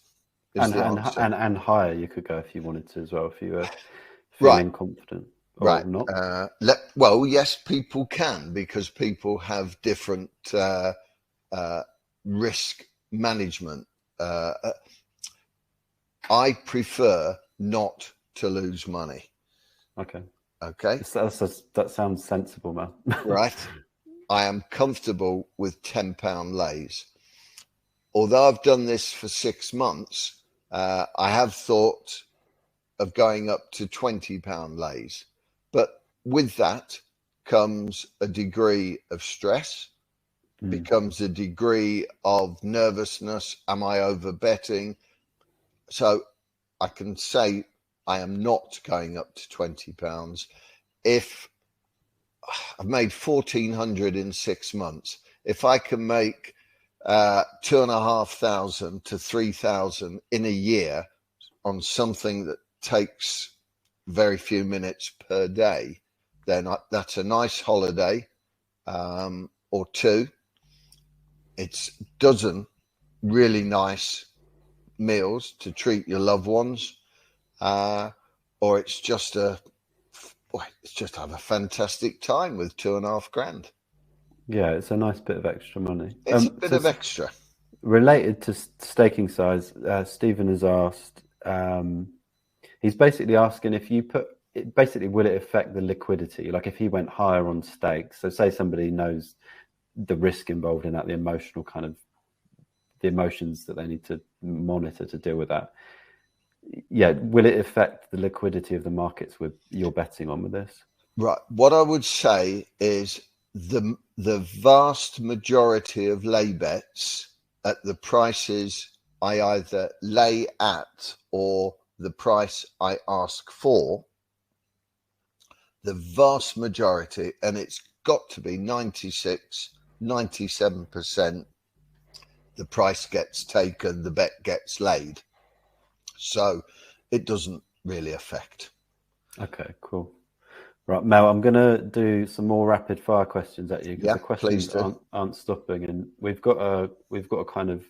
And higher you could go if you wanted to as well, if you were feeling confident. Or not? Well, yes, people can, because people have different risk management. I prefer not to lose money. Okay. Okay. That sounds sensible, man. Right. I am comfortable with £10 lays. Although I've done this for 6 months, I have thought of going up to £20 lays. But with that comes a degree of stress, becomes a degree of nervousness. Am I over betting? So I can say I am not going up to £20. If I've made 1,400 in 6 months, if I can make 2,500 to 3,000 in a year on something that takes very few minutes per day, then that's a nice holiday or two. It's a dozen really nice meals to treat your loved ones, or it's just have a fantastic time with £2,500. Yeah, it's a nice bit of extra money. It's a bit of extra. Related to staking size, Stephen has asked. He's basically asking if you put it. Basically, will it affect the liquidity? Like if he went higher on stakes. So, say somebody knows the risk involved in that, the emotional kind of the emotions that they need to monitor to deal with that. Yeah, will it affect the liquidity of the markets with you're betting on with this? Right. What I would say is the vast majority of lay bets at the prices I either lay at or the price I ask for, the vast majority, and it's got to be 96, 97%, the price gets taken, the bet gets laid. So it doesn't really affect. Okay, cool. Right, Mel, I'm going to do some more rapid fire questions at you because the questions aren't stopping, and we've got a kind of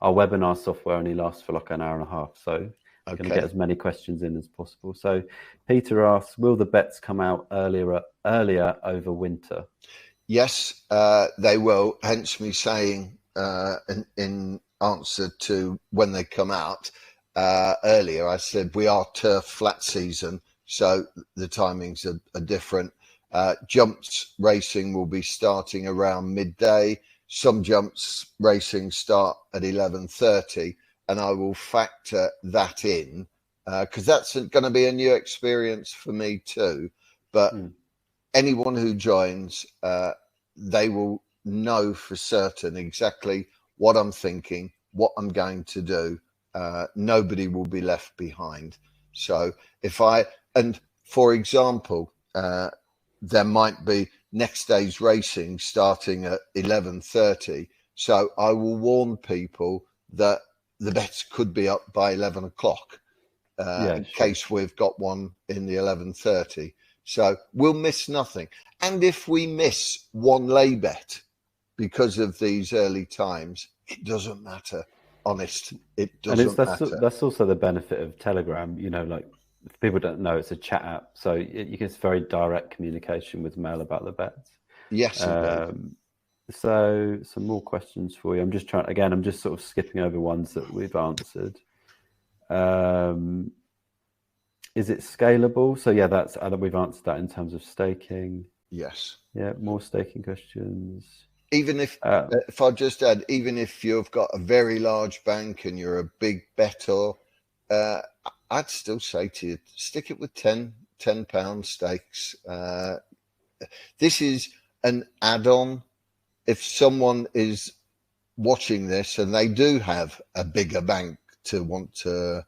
our webinar software only lasts for like an hour and a half, so I'm going to get as many questions in as possible. So Peter asks, will the bets come out earlier over winter? Yes, they will. Hence me saying in answer to when they come out earlier, I said we are turf flat season, so the timings are different. Jumps racing will be starting around midday. Some jumps racing start at 11:30, and I will factor that in because that's going to be a new experience for me too. But anyone who joins, they will know for certain exactly what I'm thinking, what I'm going to do. Nobody will be left behind. So for example, there might be next day's racing starting at 11:30. So I will warn people that the bets could be up by 11 o'clock in case we've got one in the 11:30. So we'll miss nothing. And if we miss one lay bet because of these early times, it doesn't matter. Honest, it doesn't matter. That's also the benefit of Telegram. You know, like if people don't know, it's a chat app, so you get very direct communication with Mel about the bets. Yes, so some more questions for you. I'm just sort of skipping over ones that we've answered. Is it scalable? So yeah, we've answered that in terms of staking. Yes. Yeah, more staking questions. Even if I just add, even if you've got a very large bank and you're a big bettor, I'd still say to you, stick it with £10 stakes. This is an add-on. If someone is watching this and they do have a bigger bank to want to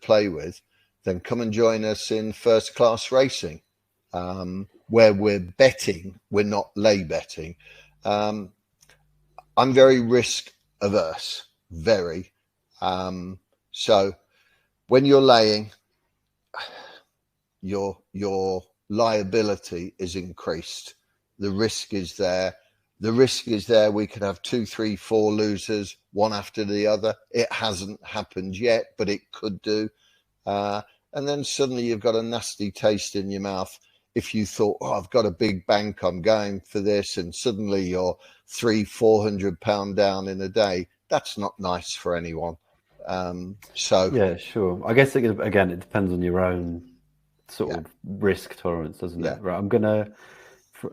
play with, then come and join us in first class racing, where we're betting, we're not lay betting. I'm very risk averse, very. So when you're laying, your liability is increased. The risk is there. We could have 2, 3, 4 losers, one after the other. It hasn't happened yet, but it could do. And then suddenly you've got a nasty taste in your mouth. If you thought, I've got a big bank, I'm going for this, and suddenly you're £300-400 down in a day, that's not nice for anyone. Yeah, sure. I guess again, it depends on your own sort of risk tolerance, doesn't it? Right.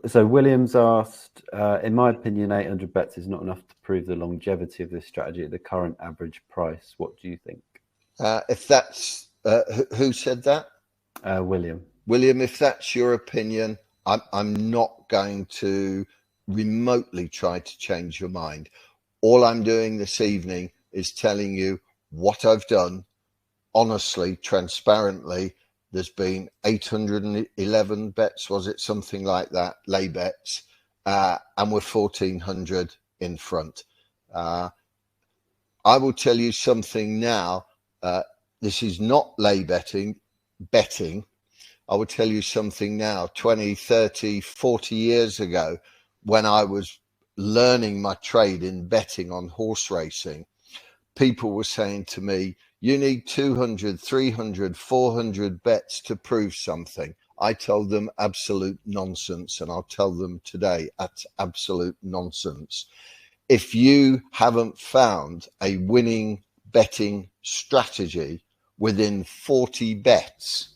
So Williams asked, in my opinion, 800 bets is not enough to prove the longevity of this strategy at the current average price. What do you think? If that's who said that? William. William, if that's your opinion, I'm not going to remotely try to change your mind. All I'm doing this evening is telling you what I've done, honestly, transparently. There's been 811 bets, was it? Something like that, lay bets, and we're 1,400 in front. I will tell you something now. This is not lay betting. I will tell you something now. 20, 30, 40 years ago, when I was learning my trade in betting on horse racing, people were saying to me, you need 200, 300, 400 bets to prove something. I told them absolute nonsense, and I'll tell them today that's absolute nonsense. If you haven't found a winning betting strategy within 40 bets,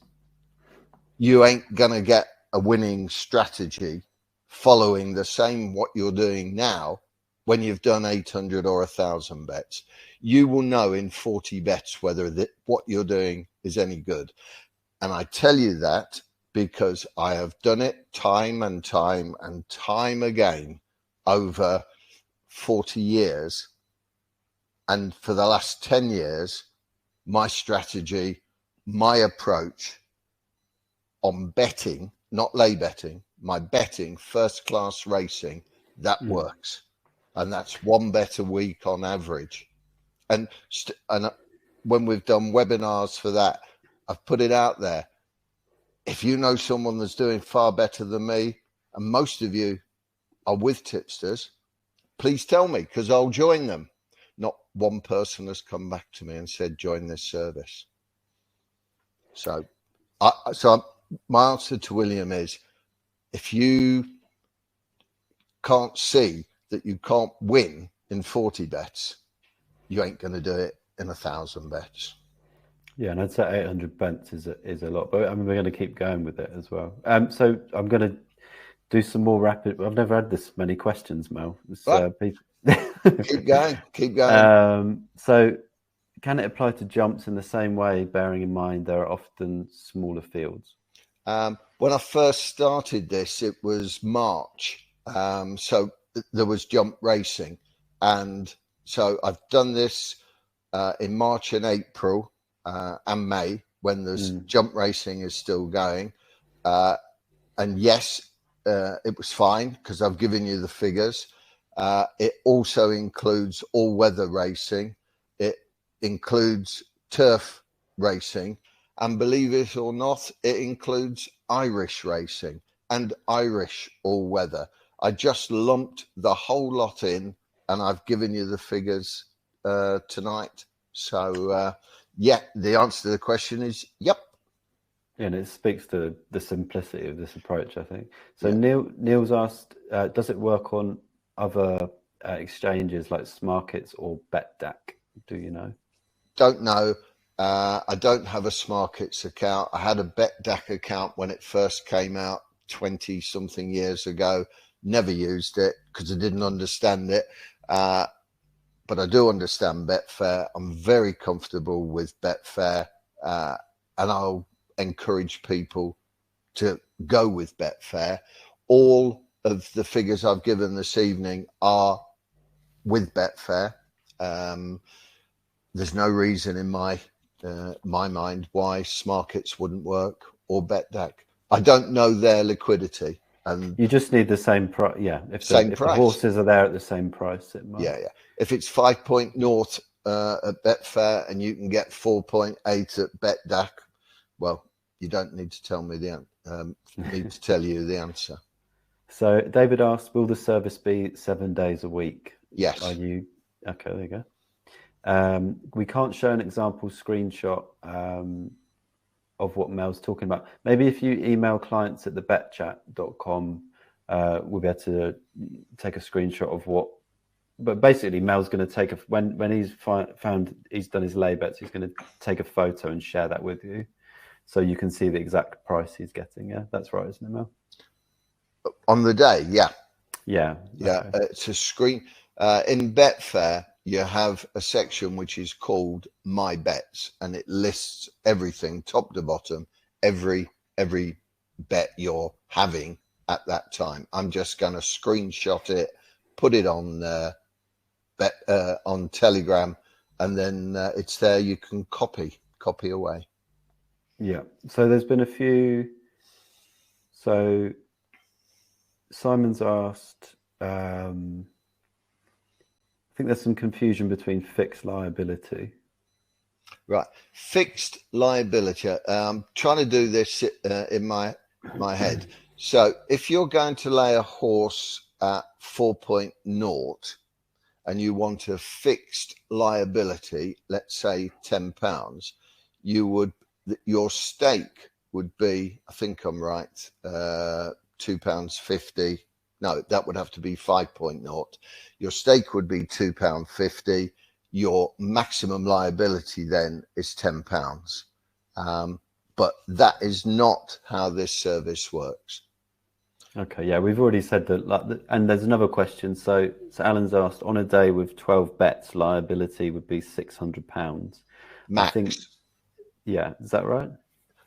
you ain't going to get a winning strategy following the same what you're doing now when you've done 800 or 1,000 bets. You will know in 40 bets whether what you're doing is any good. And I tell you that because I have done it time and time and time again over 40 years. And for the last 10 years, my strategy, my approach on betting, not lay betting, my betting, first class racing, that works. And that's one bet a week on average. And when we've done webinars for that, I've put it out there. If you know someone that's doing far better than me, and most of you are with tipsters, please tell me, because I'll join them. Not one person has come back to me and said, join this service. So my answer to William is, if you can't see that you can't win in 40 bets, you ain't going to do it in 1,000 bets. Yeah, and I'd say 800 bets is a lot, but I mean, we're going to keep going with it as well. So I'm going to do some more rapid. I've never had this many questions, Mel. Keep going. So can it apply to jumps in the same way, bearing in mind there are often smaller fields? When I first started this, it was March. So there was jump racing. And so I've done this in March and April and May, when there's jump racing is still going. And yes, it was fine because I've given you the figures. It also includes all weather racing. It includes turf racing. And believe it or not, it includes Irish racing and Irish all weather. I just lumped the whole lot in, and I've given you the figures tonight. So, yeah, the answer to the question is yep. Yeah, and it speaks to the simplicity of this approach, I think. So yeah. Neil's asked, does it work on other exchanges like Smarkets or BetDAC? Do you know? Don't know. I don't have a Smarkets account. I had a BetDAC account when it first came out 20 something years ago. Never used it because I didn't understand it. But I do understand Betfair. I'm very comfortable with Betfair, and I'll encourage people to go with Betfair. All of the figures I've given this evening are with Betfair. There's no reason in my mind why Smarkets wouldn't work or BetDAC. I don't know their liquidity. And you just need the same price. Yeah, if the horses are there at the same price, it might. Yeah. If it's 5.0 at Betfair and you can get 4.8 at BetDAC, well, you don't need to tell me need to tell you the answer. So David asked, will the service be 7 days a week? Yes. Are you okay? There you go. We can't show an example screenshot of what Mel's talking about. Maybe if you email clients at thebetchat.com, we'll be able to take a screenshot of what but basically Mel's going to take when he's he's done his lay bets, he's going to take a photo and share that with you, so you can see the exact price he's getting. Yeah, that's right, isn't it, Mel? On the day, yeah. Yeah. Yeah, Okay. it's a screen. In Betfair, you have a section which is called My Bets, and it lists everything top to bottom, every bet you're having at that time. I'm just going to screenshot it, put it on on Telegram, and then it's there. You can copy away. Yeah. So there's been a few. So Simon's asked. I think there's some confusion between fixed liability. Right, fixed liability. Trying to do this in my head. So if you're going to lay a horse at 4.0 and you want a fixed liability, let's say £10, your stake would be, I think I'm right, £2.50. No, that would have to be 5.0. Your stake would be £2.50. Your maximum liability then is £10. But that is not how this service works. Okay, yeah, we've already said that. And there's another question. So Alan's asked, on a day with 12 bets, liability would be £600. Max. I think, yeah, is that right?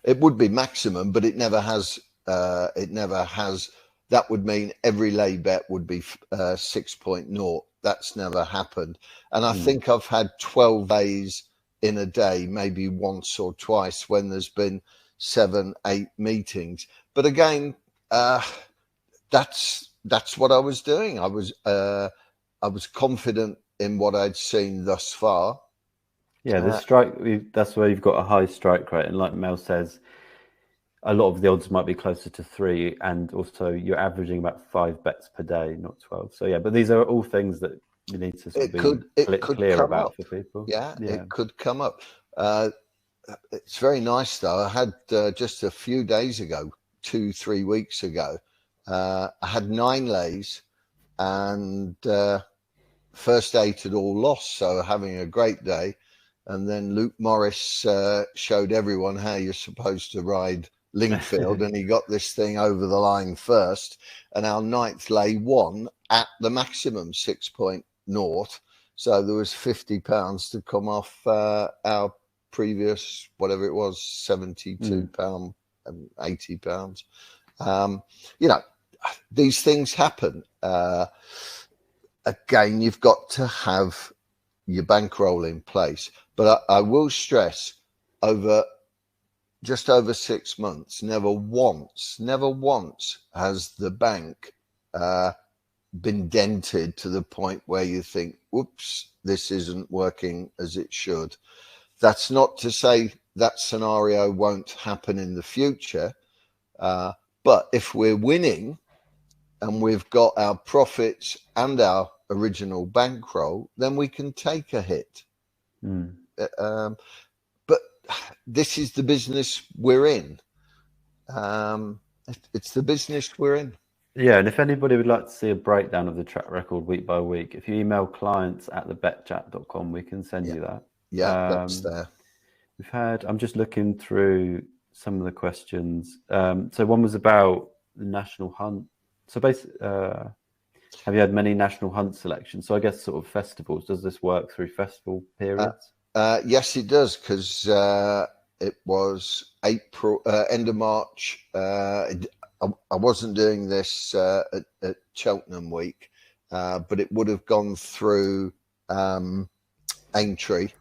It would be maximum, but it never has. It never has. That would mean every lay bet would be 6.0. That's never happened. And I think I've had 12 days in a day, maybe once or twice when there's been 7, 8 meetings. But again, that's what I was doing. I was confident in what I'd seen thus far. Yeah, the strike. That's where you've got a high strike rate, and like Mel says, a lot of the odds might be closer to 3, and also you're averaging about 5 bets per day, not 12. So yeah, but these are all things that you need to sort of be clear about for people. Yeah, it could come up. It's very nice though. I had just a few days ago, 2-3 weeks ago, I had 9 lays, and first 8 had all lost, so having a great day. And then Luke Morris showed everyone how you're supposed to ride Linkfield, and he got this thing over the line first. And our 9th lay won at the maximum 6.0. So there was £50 to come off our previous, whatever it was, £72 and £80. You know, these things happen. Again, you've got to have your bankroll in place. But I will stress, just over 6 months, never once has the bank been dented to the point where you think, whoops, this isn't working as it should. That's not to say that scenario won't happen in the future. But if we're winning and we've got our profits and our original bankroll, then we can take a hit. But this is the business we're in. It's the business we're in. Yeah, and if anybody would like to see a breakdown of the track record week by week, if you email clients@thebetchat.com, we can send you that. Yeah, that's there. I'm just looking through some of the questions. So one was about the national hunt. So basically, have you had many national hunt selections? So I guess sort of festivals. Does this work through festival periods? Yes, it does, because it was April, end of March. I wasn't doing this at Cheltenham Week, but it would have gone through Aintree.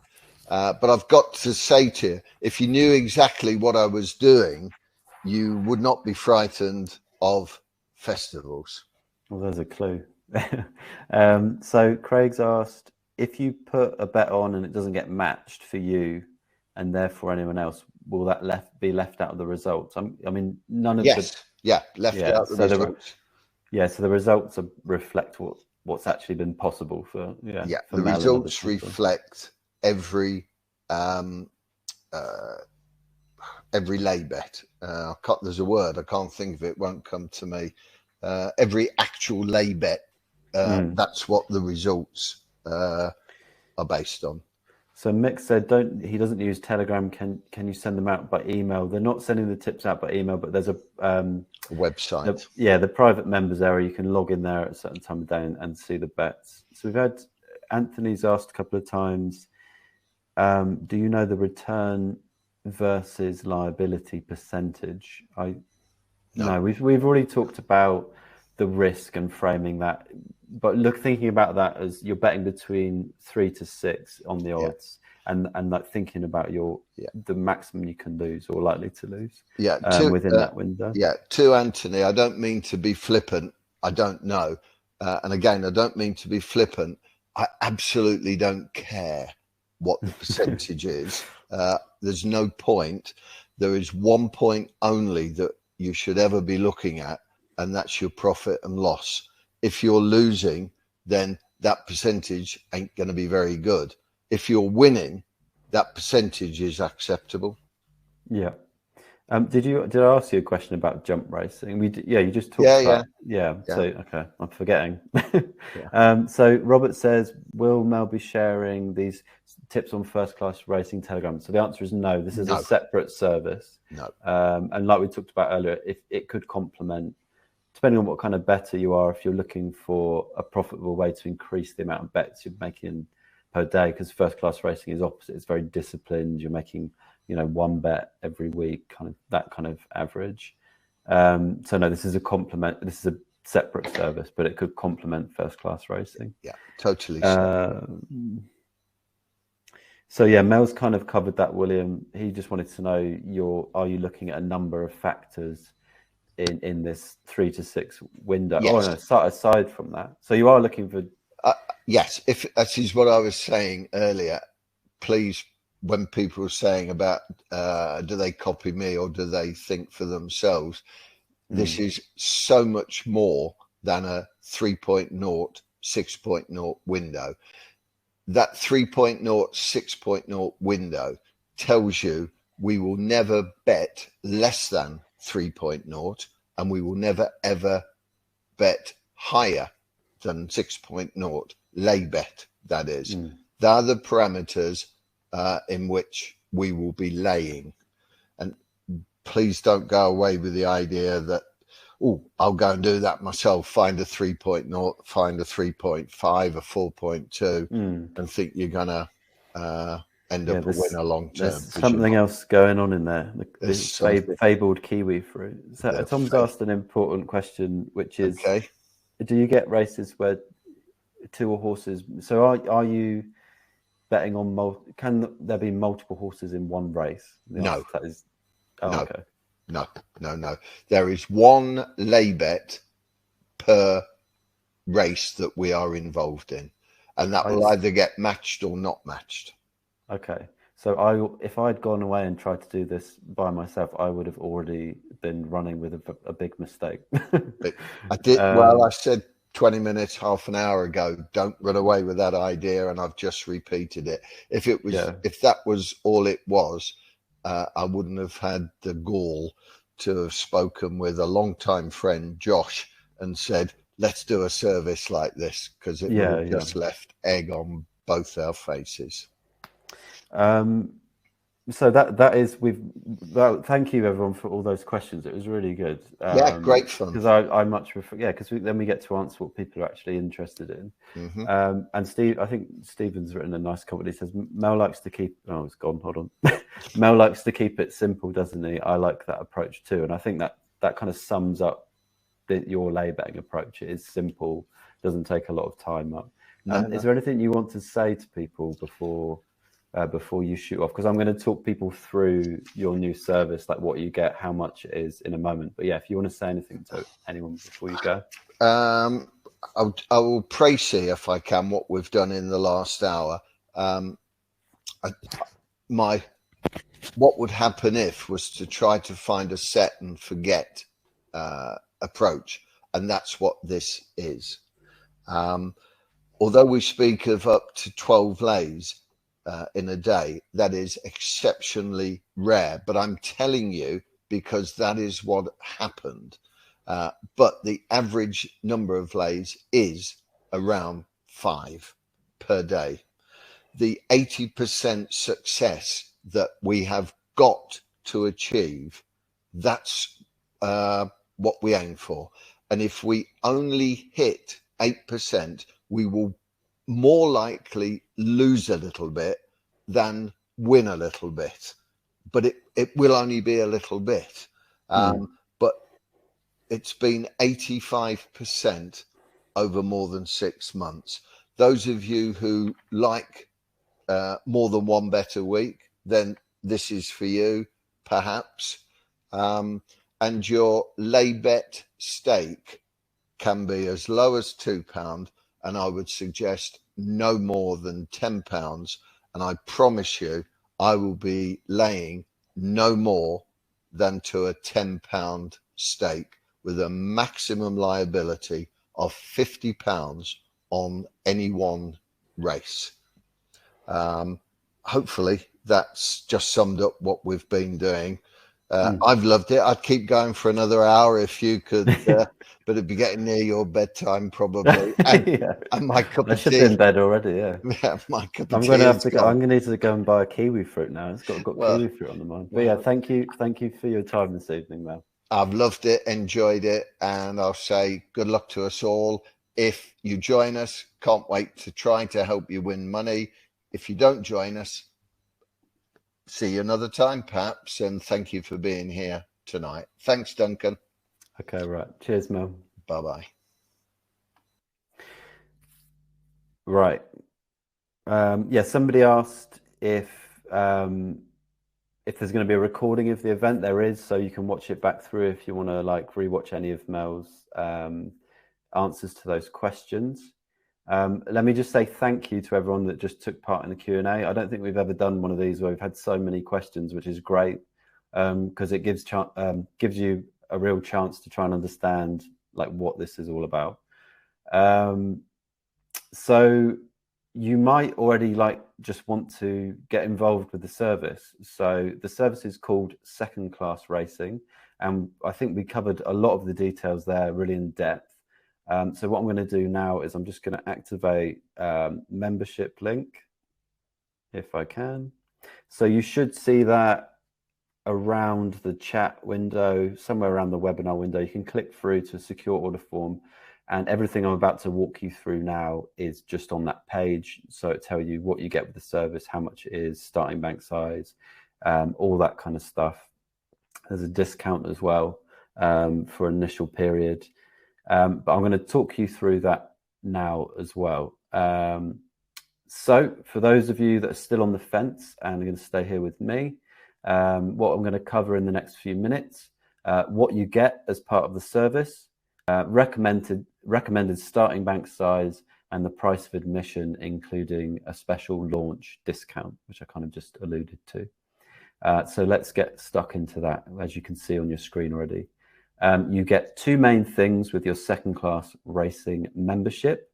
But I've got to say to you, if you knew exactly what I was doing, you would not be frightened of festivals. Well, there's a clue. So Craig's asked, if you put a bet on and it doesn't get matched for you and therefore anyone else, will that be left out of the results? I mean, none of left out the results. So the results reflect what's actually been possible for the Mel results reflect every lay bet. There's a word I can't think of it. Won't come to me. Every actual lay bet That's what the results are based on. So Mick said, he doesn't use Telegram. Can you send them out by email? They're not sending the tips out by email, but there's a website. The private members area. You can log in there at a certain time of day and see the bets. So we've had Anthony's asked a couple of times, do you know the return versus liability percentage? No, we've already talked about the risk and framing that, but thinking about that as you're betting between 3 to 6 on the odds, and like thinking about the maximum you can lose or likely to lose within that window. To Anthony, I don't mean to be flippant. I don't know, and again, I don't mean to be flippant. I absolutely don't care what the percentage is. There's no point. There is one point only that you should ever be looking at, and that's your profit and loss. If you're losing, then that percentage ain't going to be very good. If you're winning, that percentage is acceptable. Yeah. Did I ask you a question about jump racing? You just talked about. So okay, I'm forgetting. So Robert says, will Mel be sharing these tips on first class racing Telegram? So the answer is no. This is a separate service. No. And like we talked about earlier, if it could complement, depending on what kind of bettor you are, if you're looking for a profitable way to increase the amount of bets you're making per day, because first class racing is opposite. It's very disciplined. You're making one bet every week, that kind of average. So no, this is a complement. This is a separate service, but it could complement first class racing. Yeah, totally. So Mel's kind of covered that, William. He just wanted to know are you looking at a number of factors in this 3 to 6 window? Yes. Oh no, aside from that. So you are looking for yes, if that is what I was saying earlier, please, when people are saying about do they copy me or do they think for themselves, this is so much more than a 3.0, 6.0 window. That 3.0, 6.0 window tells you we will never bet less than 3.0, and we will never ever bet higher than 6.0, lay bet, that is. They're the parameters in which we will be laying. And please don't go away with the idea that, I'll go and do that myself, find a 3.0, find a 3.5, a 4.2, and think you're going to end up a winner long term. There's something else going on in there, this fabled kiwi fruit. So Tom's asked an important question, which is, do you get races where 2 horses? So are you betting on can there be multiple horses in one race? No. Okay. No. There is one lay bet per race that we are involved in, and that will either get matched or not matched. Okay. So if I'd gone away and tried to do this by myself, I would have already been running with a big mistake. I did. I said 20 minutes, half an hour ago, don't run away with that idea, and I've just repeated it. If that was all it was, I wouldn't have had the gall to have spoken with a longtime friend, Josh, and said, let's do a service like this, because it would have just left egg on both our faces. So that is thank you everyone for all those questions. It was really good. Great fun. Because I much prefer, because then we get to answer what people are actually interested in. And Steve, I think Stephen's written a nice comment. He says Mel likes to keep. Oh, it's gone. Hold on. Mel likes to keep it simple, doesn't he? I like that approach too, and I think that kind of sums up your lay betting approach. It is simple, doesn't take a lot of time up. Is there anything you want to say to people before you shoot off? Because I'm going to talk people through your new service, like what you get, how much it is, in a moment. But if you want to say anything to anyone before you go. I will précis, if I can, what we've done in the last hour. What would happen if was to try to find a set and forget approach, and that's what this is. Although we speak of up to 12 lays in a day, that is exceptionally rare, but I'm telling you because that is what happened. But the average number of lays is around 5 per day. The 80% success that we have got to achieve, that's what we aim for. And if we only hit 8%, we will more likely lose a little bit than win a little bit. But it will only be a little bit. But it's been 85% over more than 6 months. Those of you who like more than one bet a week, then this is for you, perhaps. And your lay bet stake can be as low as £2, and I would suggest no more than £10. And I promise you, I will be laying no more than to a £10 stake with a maximum liability of £50 on any one race. Hopefully that's just summed up what we've been doing. I've loved it. I'd keep going for another hour if you could, but it'd be getting near your bedtime probably. And, Yeah. and my cup I of should tea. be in bed already. Yeah. Yeah, my cup of I'm tea. going to have to go. I'm going to need to go and buy a kiwi fruit now. It's got Well, kiwi fruit on the mind. But yeah, thank you for your time this evening, Mel. I've loved it, enjoyed it, and I'll say good luck to us all. If you join us, can't wait to try to help you win money. If you don't join us, see you another time, perhaps, and thank you for being here tonight. Thanks, Duncan. Okay, right. Cheers, Mel. Bye-bye. Right. Yeah, somebody asked if there's going to be a recording of the event. There is, so you can watch it back through if you want to like rewatch any of Mel's answers to those questions. Let me just say thank you to everyone that just took part in the Q&A. I don't think we've ever done one of these where we've had so many questions, which is great, because it gives you a real chance to try and understand like what this is all about. So you might already like just want to get involved with the service. So the service is called Second Class Racing, and I think we covered a lot of the details there really in depth. So what I'm going to do now is I'm just going to activate membership link, if I can. So you should see that around the chat window, somewhere around the webinar window. You can click through to secure order form, and everything I'm about to walk you through now is just on that page. So it tells you what you get with the service, how much it is, starting bank size, all that kind of stuff. There's a discount as well for an initial period. But I'm going to talk you through that now as well. So for those of you that are still on the fence and are going to stay here with me, what I'm going to cover in the next few minutes, what you get as part of the service, recommended starting bank size, and the price of admission, including a special launch discount, which I kind of just alluded to. So let's get stuck into that. As you can see on your screen already, you get two main things with your Second Class Racing membership.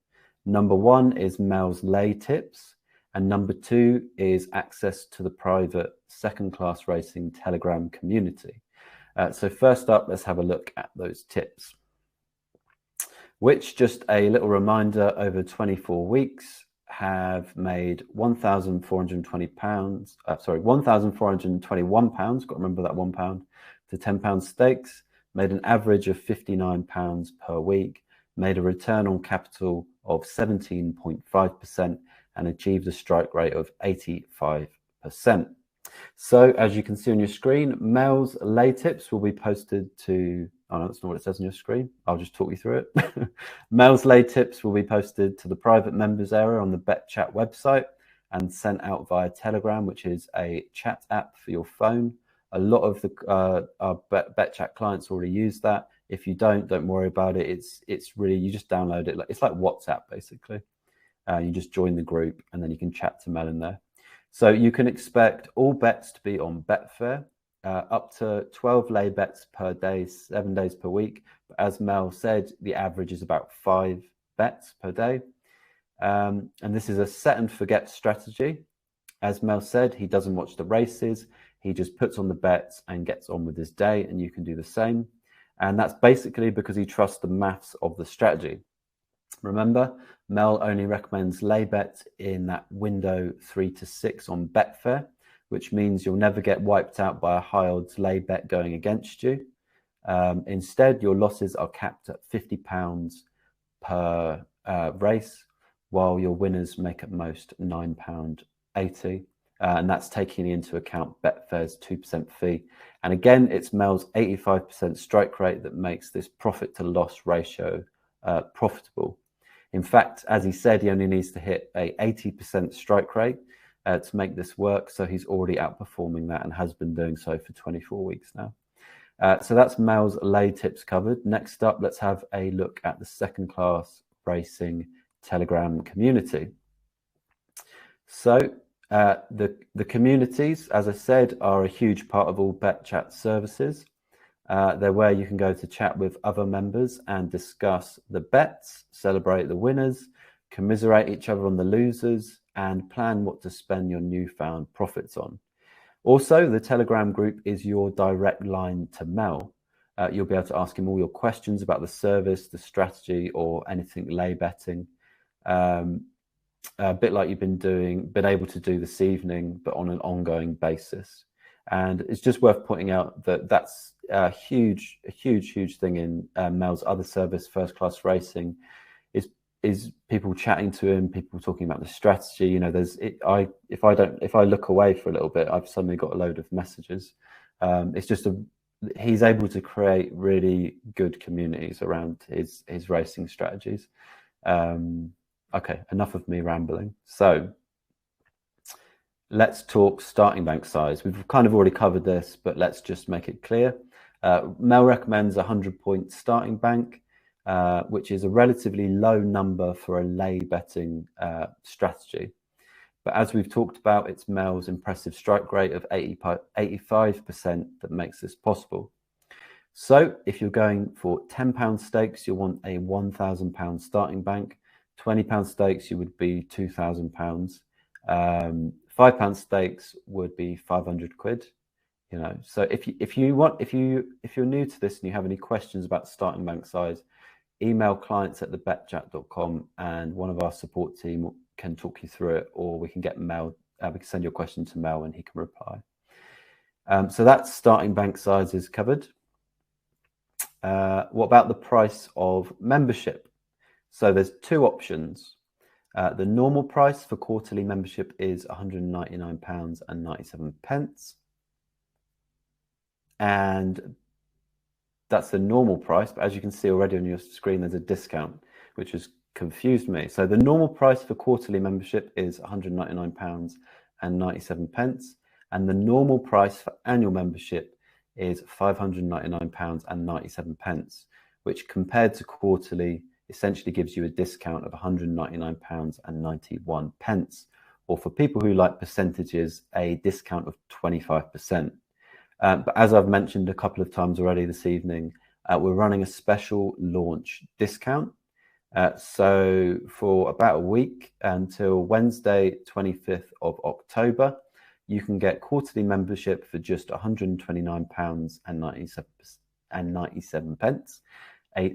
Number one is Mel's lay tips, and number two is access to the private Second Class Racing Telegram community. So first up, let's have a look at those tips, which, just a little reminder, over 24 weeks have made £1,421. Got to remember that £1 to £10 stakes, made an average of £59 per week, made a return on capital of 17.5%, and achieved a strike rate of 85%. So as you can see on your screen, Mel's lay tips will be posted to, oh no, that's not what it says on your screen. I'll just talk you through it. Mel's lay tips will be posted to the private members area on the BetChat website and sent out via Telegram, which is a chat app for your phone. A lot of our BetChat clients already use that. If you don't worry about it. It's really, you just download it. It's like WhatsApp, basically. You just join the group and then you can chat to Mel in there. So you can expect all bets to be on Betfair, up to 12 lay bets per day, 7 days per week. But as Mel said, the average is about 5 bets per day. And this is a set and forget strategy. As Mel said, he doesn't watch the races. He just puts on the bets and gets on with his day, and you can do the same. And that's basically because he trusts the maths of the strategy. Remember, Mel only recommends lay bets in that window 3 to 6 on Betfair, which means you'll never get wiped out by a high odds lay bet going against you. Instead, your losses are capped at £50 per race, while your winners make at most £9.80. And that's taking into account Betfair's 2% fee. And again, it's Mel's 85% strike rate that makes this profit to loss ratio profitable. In fact, as he said, he only needs to hit a 80% strike rate to make this work. So he's already outperforming that and has been doing so for 24 weeks now. So that's Mel's lay tips covered. Next up, let's have a look at the second class racing Telegram community. So the communities, as I said, are a huge part of all Bet Chat services. They're where you can go to chat with other members and discuss the bets, celebrate the winners, commiserate each other on the losers, and plan what to spend your newfound profits on. Also, the Telegram group is your direct line to Mel. You'll be able to ask him all your questions about the service, the strategy, or anything lay betting. A bit like you've been able to do this evening, but on an ongoing basis. And it's just worth pointing out that that's a huge thing in Mel's other service, First Class Racing, is people chatting to him, people talking about the strategy. You know, if I look away for a little bit, I've suddenly got a load of messages. It's just he's able to create really good communities around his racing strategies. Okay, enough of me rambling. So let's talk starting bank size. We've kind of already covered this, but let's just make it clear. Mel recommends 100-point starting bank, which is a relatively low number for a lay betting strategy. But as we've talked about, it's Mel's impressive strike rate of 85% that makes this possible. So if you're going for £10 stakes, you'll want a £1,000 starting bank. £20 stakes, you would be £2,000. £5 stakes would be 500 quid. You know, so if you're new to this and you have any questions about starting bank size, email clients@thebetchat.com and one of our support team can talk you through it, or we can get Mel. We can send your question to Mel and he can reply. So that's starting bank sizes covered. What about the price of membership? So there's two options. The normal price for quarterly membership is £199.97. And that's the normal price. But as you can see already on your screen, there's a discount, which has confused me. So the normal price for quarterly membership is £199.97. And the normal price for annual membership is £599.97, which compared to quarterly essentially gives you a discount of £199.91, or for people who like percentages, a discount of 25%. But as I've mentioned a couple of times already this evening, we're running a special launch discount. So for about a week until Wednesday, 25th of October, you can get quarterly membership for just £129.97.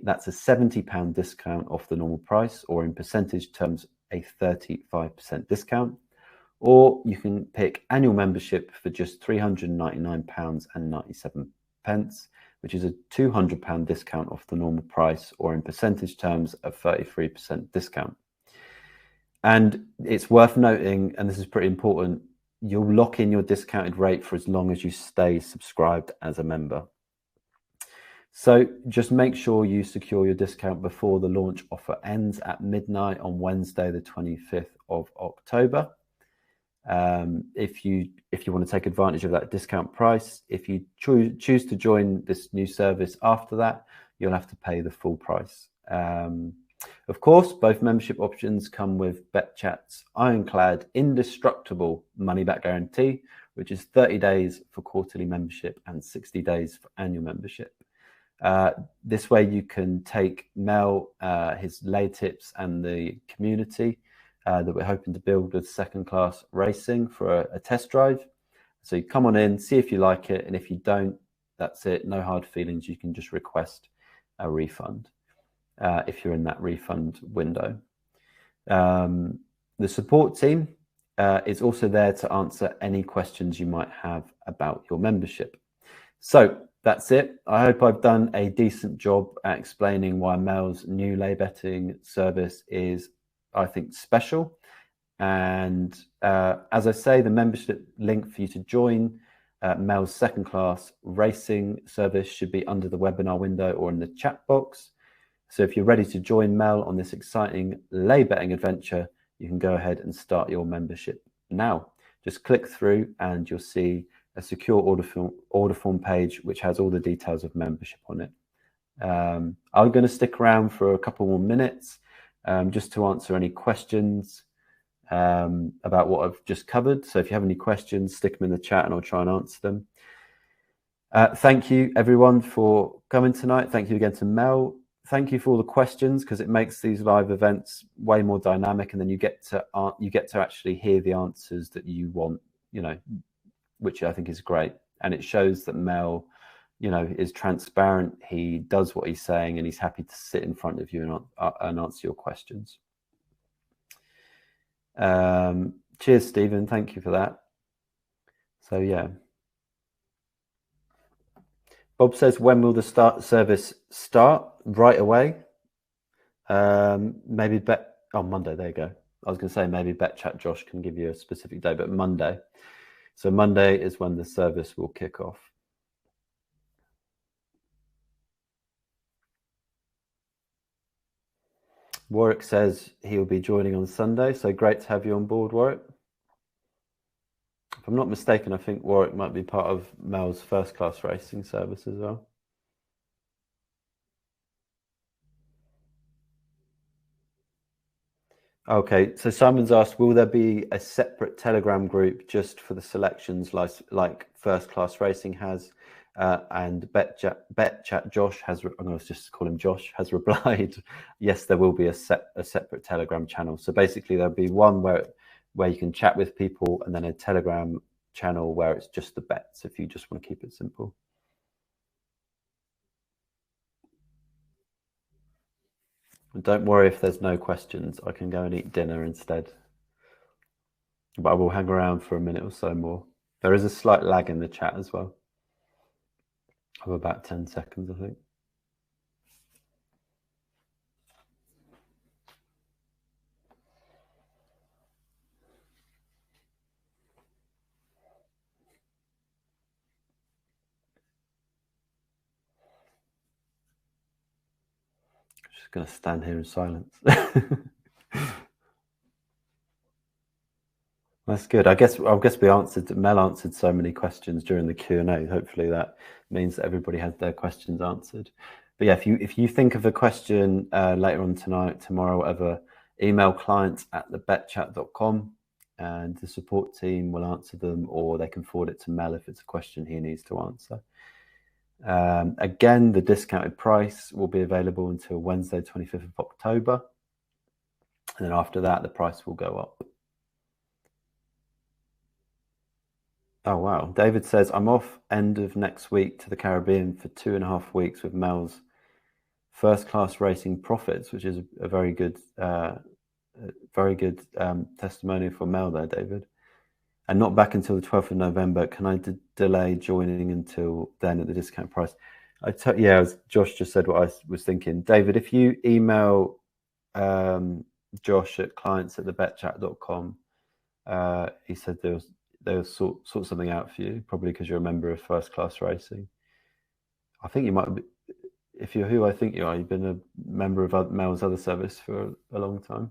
That's a £70 discount off the normal price, or in percentage terms, a 35% discount. Or you can pick annual membership for just £399.97, which is a £200 discount off the normal price, or in percentage terms, a 33% discount. And it's worth noting, and this is pretty important, you'll lock in your discounted rate for as long as you stay subscribed as a member. So just make sure you secure your discount before the launch offer ends at midnight on Wednesday, the 25th of October. If you want to take advantage of that discount price, if you choose to join this new service after that, you'll have to pay the full price. Of course, both membership options come with BetChat's ironclad, indestructible money-back guarantee, which is 30 days for quarterly membership and 60 days for annual membership. This way you can take Mel, his lay tips and the community that we're hoping to build with Second Class Racing for a test drive. So you come on in, see if you like it, and if you don't, that's it. No hard feelings. You can just request a refund. if you're in that refund window. The support team is also there to answer any questions you might have about your membership. So that's it. I hope I've done a decent job at explaining why Mel's new lay betting service is, I think, special. And as I say, the membership link for you to join Mel's second class racing service should be under the webinar window or in the chat box. So if you're ready to join Mel on this exciting lay betting adventure, you can go ahead and start your membership now. Just click through and you'll see a secure order form page which has all the details of membership on it. I'm going to stick around for a couple more minutes just to answer any questions about what I've just covered. So if you have any questions, stick them in the chat and I'll try and answer them. Thank you everyone for coming tonight. Thank you again to Mel. Thank you for all the questions, because it makes these live events way more dynamic, and then you get to actually hear the answers that you want, which I think is great. And it shows that Mel, is transparent. He does what he's saying, and he's happy to sit in front of you and answer your questions. Cheers, Stephen. Thank you for that. So yeah. Bob says, when will the service start? Right away. Maybe on Monday. There you go. I was going to say maybe BetChat Josh can give you a specific day, but Monday. So Monday is when the service will kick off. Warwick says he'll be joining on Sunday. So great to have you on board, Warwick. If I'm not mistaken, I think Warwick might be part of Mel's first class racing service as well. Okay, so Simon's asked, will there be a separate Telegram group just for the selections like First Class Racing has? And BetChat Josh has, I'm going to just call him Josh, has replied, yes, there will be a separate Telegram channel. So basically there'll be one where you can chat with people, and then a Telegram channel where it's just the bets if you just want to keep it simple. And don't worry if there's no questions. I can go and eat dinner instead. But I will hang around for a minute or so more. There is a slight lag in the chat as well, of about 10 seconds, I think. Just going to stand here in silence. That's good. I guess Mel answered so many questions during the Q&A. Hopefully that means that everybody had their questions answered. But yeah, if you think of a question later on tonight, tomorrow, whatever, email clients@thebetchat.com and the support team will answer them, or they can forward it to Mel if it's a question he needs to answer. Again, the discounted price will be available until Wednesday, 25th of October. And then after that, the price will go up. Oh, wow. David says, I'm off end of next week to the Caribbean for 2.5 weeks with Mel's first class racing profits, which is a very good testimony for Mel there, David. And not back until the 12th of November. Can I delay joining until then at the discount price? As Josh just said what I was thinking. David, if you email Josh at clients@thebetchat.com, he said they'll sort something out for you, probably because you're a member of First Class Racing. I think you might be, if you're who I think you are, you've been a member of Mel's other service for a long time.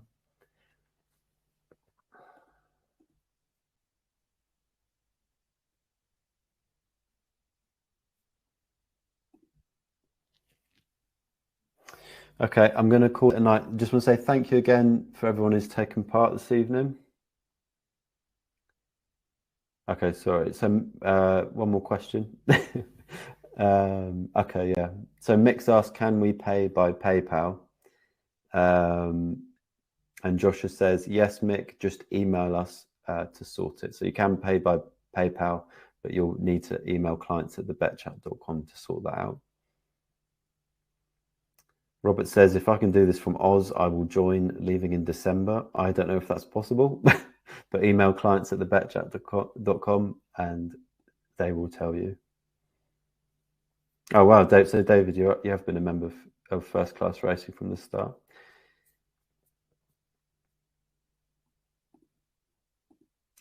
Okay, I'm going to call it a night. Just want to say thank you again for everyone who's taken part this evening. Okay, sorry. So one more question. Okay, yeah. So Mix asked, can we pay by PayPal? And Joshua says, yes, Mick, just email us to sort it. So you can pay by PayPal, but you'll need to email clients@thebetchat.com to sort that out. Robert says, if I can do this from Oz, I will join, leaving in December. I don't know if that's possible, but email clients at thebetchat.com and they will tell you. Oh, wow, Dave. So, David, you have been a member of First Class Racing from the start.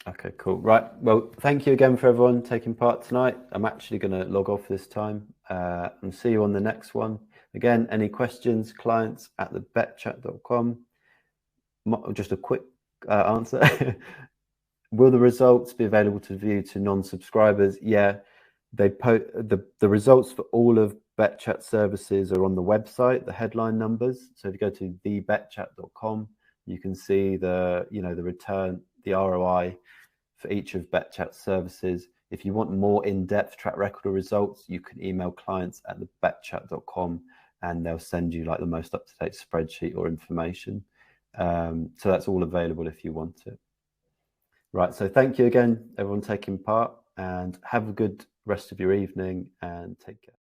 Okay, cool. Right. Well, thank you again for everyone taking part tonight. I'm actually going to log off this time and see you on the next one. Again, any questions, clients at thebetchat.com. Just a quick answer. Will the results be available to view to non-subscribers? Yeah, they the results for all of BetChat services are on the website, the headline numbers. So if you go to thebetchat.com, you can see the return, the ROI for each of BetChat services. If you want more in-depth track record results, you can email clients at thebetchat.com and they'll send you like the most up-to-date spreadsheet or information. So that's all available if you want it. Right, so thank you again, everyone taking part, and have a good rest of your evening and take care.